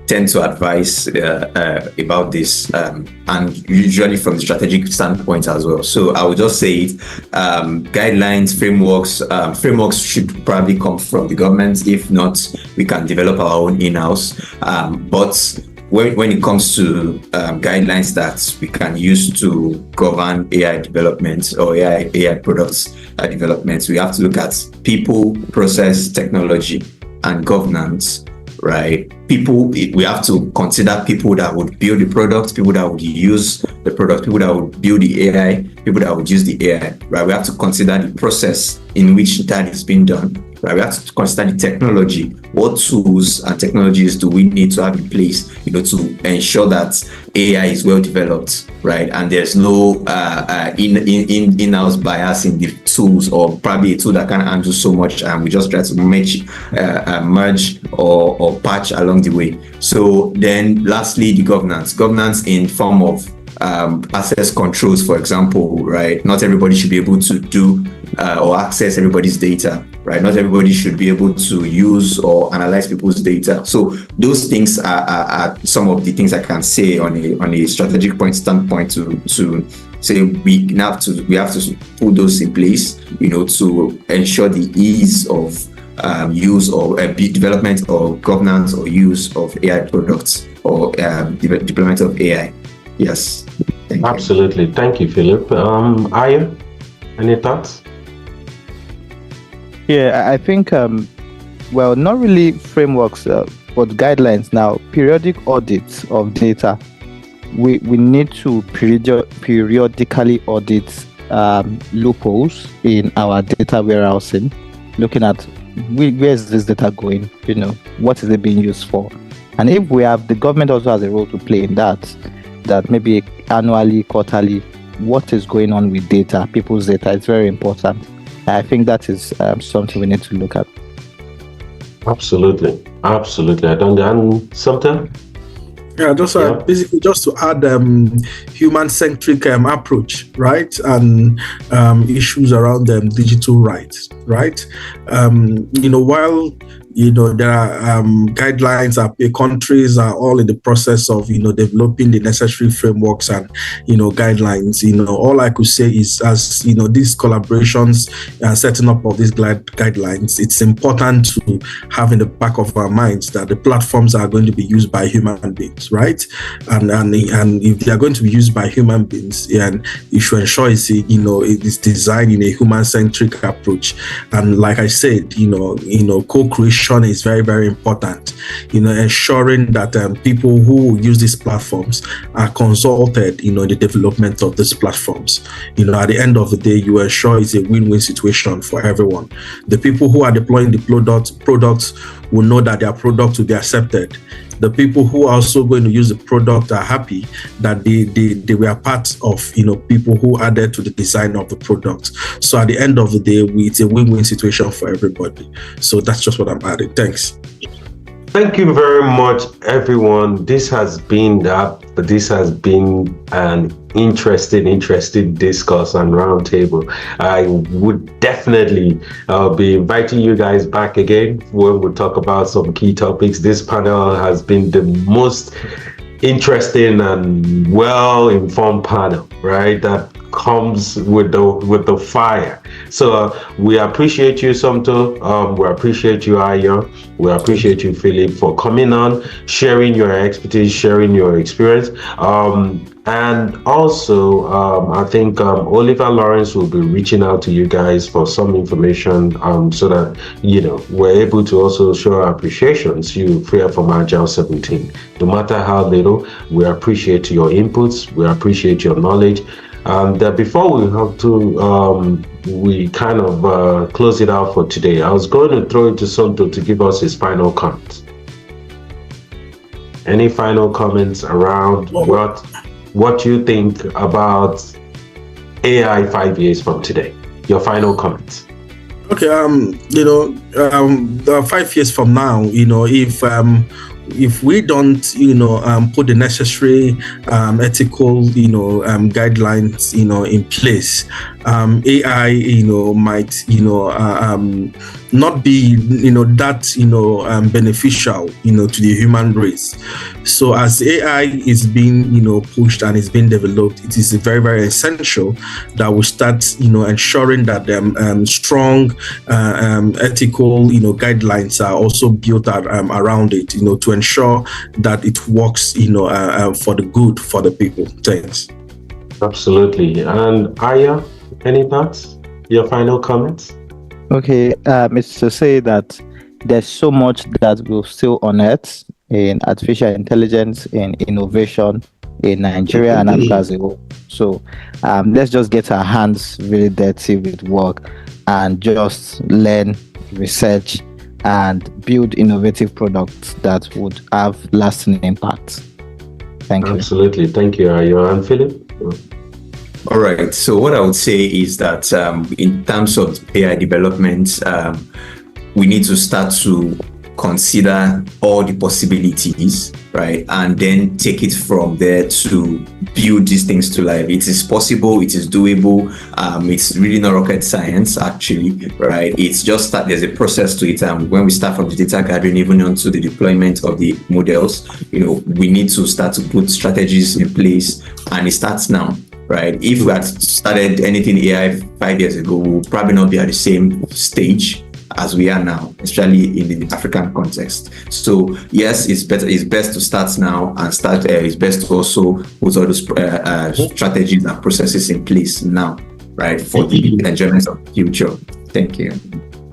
tend to advise about this and usually from the strategic standpoint as well. So I would just say guidelines, frameworks should probably come from the government. If not, we can develop our own in-house. But when it comes to guidelines that we can use to govern AI development or AI products development, we have to look at people, process, technology, and governance, right? People, we have to consider people that would build the product, people that would use the product, people that would build the AI, people that would use the AI, right? We have to consider the process in which that is being done, right? We have to consider the technology. What tools and technologies do we need to have in place, to ensure that AI is well developed, right? And there's no in-house bias in the tools, or probably a tool that can handle so much, and we just try to merge or patch along the way. So then, lastly, the governance in form of access controls, for example, right? Not everybody should be able to do or access everybody's data, right? Not everybody should be able to use or analyze people's data. So those things are some of the things I can say on a strategic standpoint to say we have to put those in place, to ensure the ease of use or development or governance or use of AI products or deployment of AI. Yes. Absolutely. Thank you, Philip. Aya, any thoughts? Yeah, I think, well, not really frameworks, but guidelines now. Periodic audits of data. We need to periodically audit loopholes in our data warehousing, looking at where is this data going, what is it being used for? And if we have, the government also has a role to play in that maybe annually, quarterly, what is going on with data, people's data, is very important. I think that is something we need to look at. Absolutely. I don't understand something. Yeah, basically just to add human-centric approach, right? And issues around digital rights, right? While there are guidelines, countries are all in the process of developing the necessary frameworks and guidelines. All I could say is, as these collaborations setting up of these guidelines, it's important to have in the back of our minds that the platforms are going to be used by human beings, right? And if they are going to be used by human beings, and you should ensure it is designed in a human-centric approach. And like I said, co-creation education is very, very important. Ensuring that people who use these platforms are consulted, in the development of these platforms. At the end of the day, you ensure it's a win-win situation for everyone. The people who are deploying the products will know that their product will be accepted. The people who are also going to use the product are happy that they were part of, people who added to the design of the product. So at the end of the day, it's a win-win situation for everybody. So that's just what I'm adding. Thanks. Thank you very much, everyone. This has been an interesting discourse and roundtable. I would definitely be inviting you guys back again when we talk about some key topics. This panel has been the most interesting and well-informed panel, right? That comes with the fire. So we appreciate you, Somto. We appreciate you, Aya. We appreciate you, Philip, for coming on, sharing your expertise, sharing your experience. And also, I think Oliver Lawrence will be reaching out to you guys for some information so that, we're able to also show our appreciation to you here from Agile 17. No matter how little, we appreciate your inputs, we appreciate your knowledge. And before we have to, we kind of close it out for today, I was going to throw it to Sonto to give us his final comments. Any final comments around what you think about AI 5 years from today? Your final comments. Okay, 5 years from now, if we don't, put the necessary ethical, guidelines, in place, AI, might, not be, that, beneficial, to the human race. So as AI is being, pushed and is being developed, it is very, very essential that we start, ensuring that strong, ethical, guidelines are also built around it, to ensure that it works, for the good for the people. Thanks. Absolutely. And Aya, any thoughts? Your final comments? Okay, it's to say that there's so much that we'll still unearth in artificial intelligence, in innovation in Nigeria and Africa as a whole. So let's just get our hands really dirty with work and just learn, research, and build innovative products that would have lasting impact. Thank you. Absolutely. Thank you, Aya. And Philip? All right. So what I would say is that in terms of AI development, we need to start to consider all the possibilities, right? And then take it from there to build these things to life. It is possible, it is doable. It's really not rocket science, actually, right? It's just that there's a process to it. When we start from the data gathering, even onto the deployment of the models, we need to start to put strategies in place, and it starts now. Right? If we had started anything AI 5 years ago, we would probably not be at the same stage as we are now, especially in the African context. So yes, it's best to start now and it's best to also put all those strategies and processes in place now, right, for the enjoyment of the future. Thank you.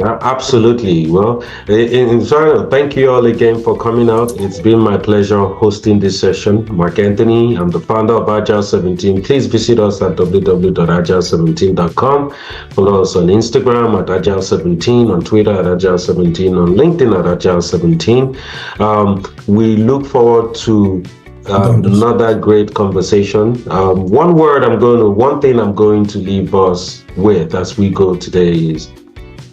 Absolutely. Well, thank you all again for coming out. It's been my pleasure hosting this session. Mark Anthony, I'm the founder of Agile 17. Please visit us at www.agile17.com. Follow us on Instagram at Agile17, on Twitter at Agile17, on LinkedIn at Agile17. We look forward to another great conversation. One thing I'm going to leave us with as we go today is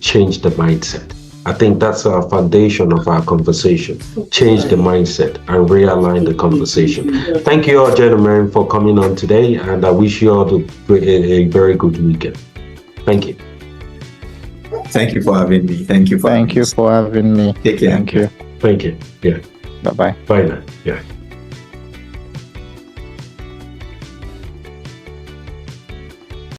change the mindset. I think that's our foundation of our conversation. Change the mindset and realign the conversation. Thank you all, gentlemen, for coming on today, and I wish you all a very good weekend. Thank you. Thank you for having me. Thank you for having me. Take care. Thank you. Thank you. Yeah. Bye-bye. Bye now. Yeah.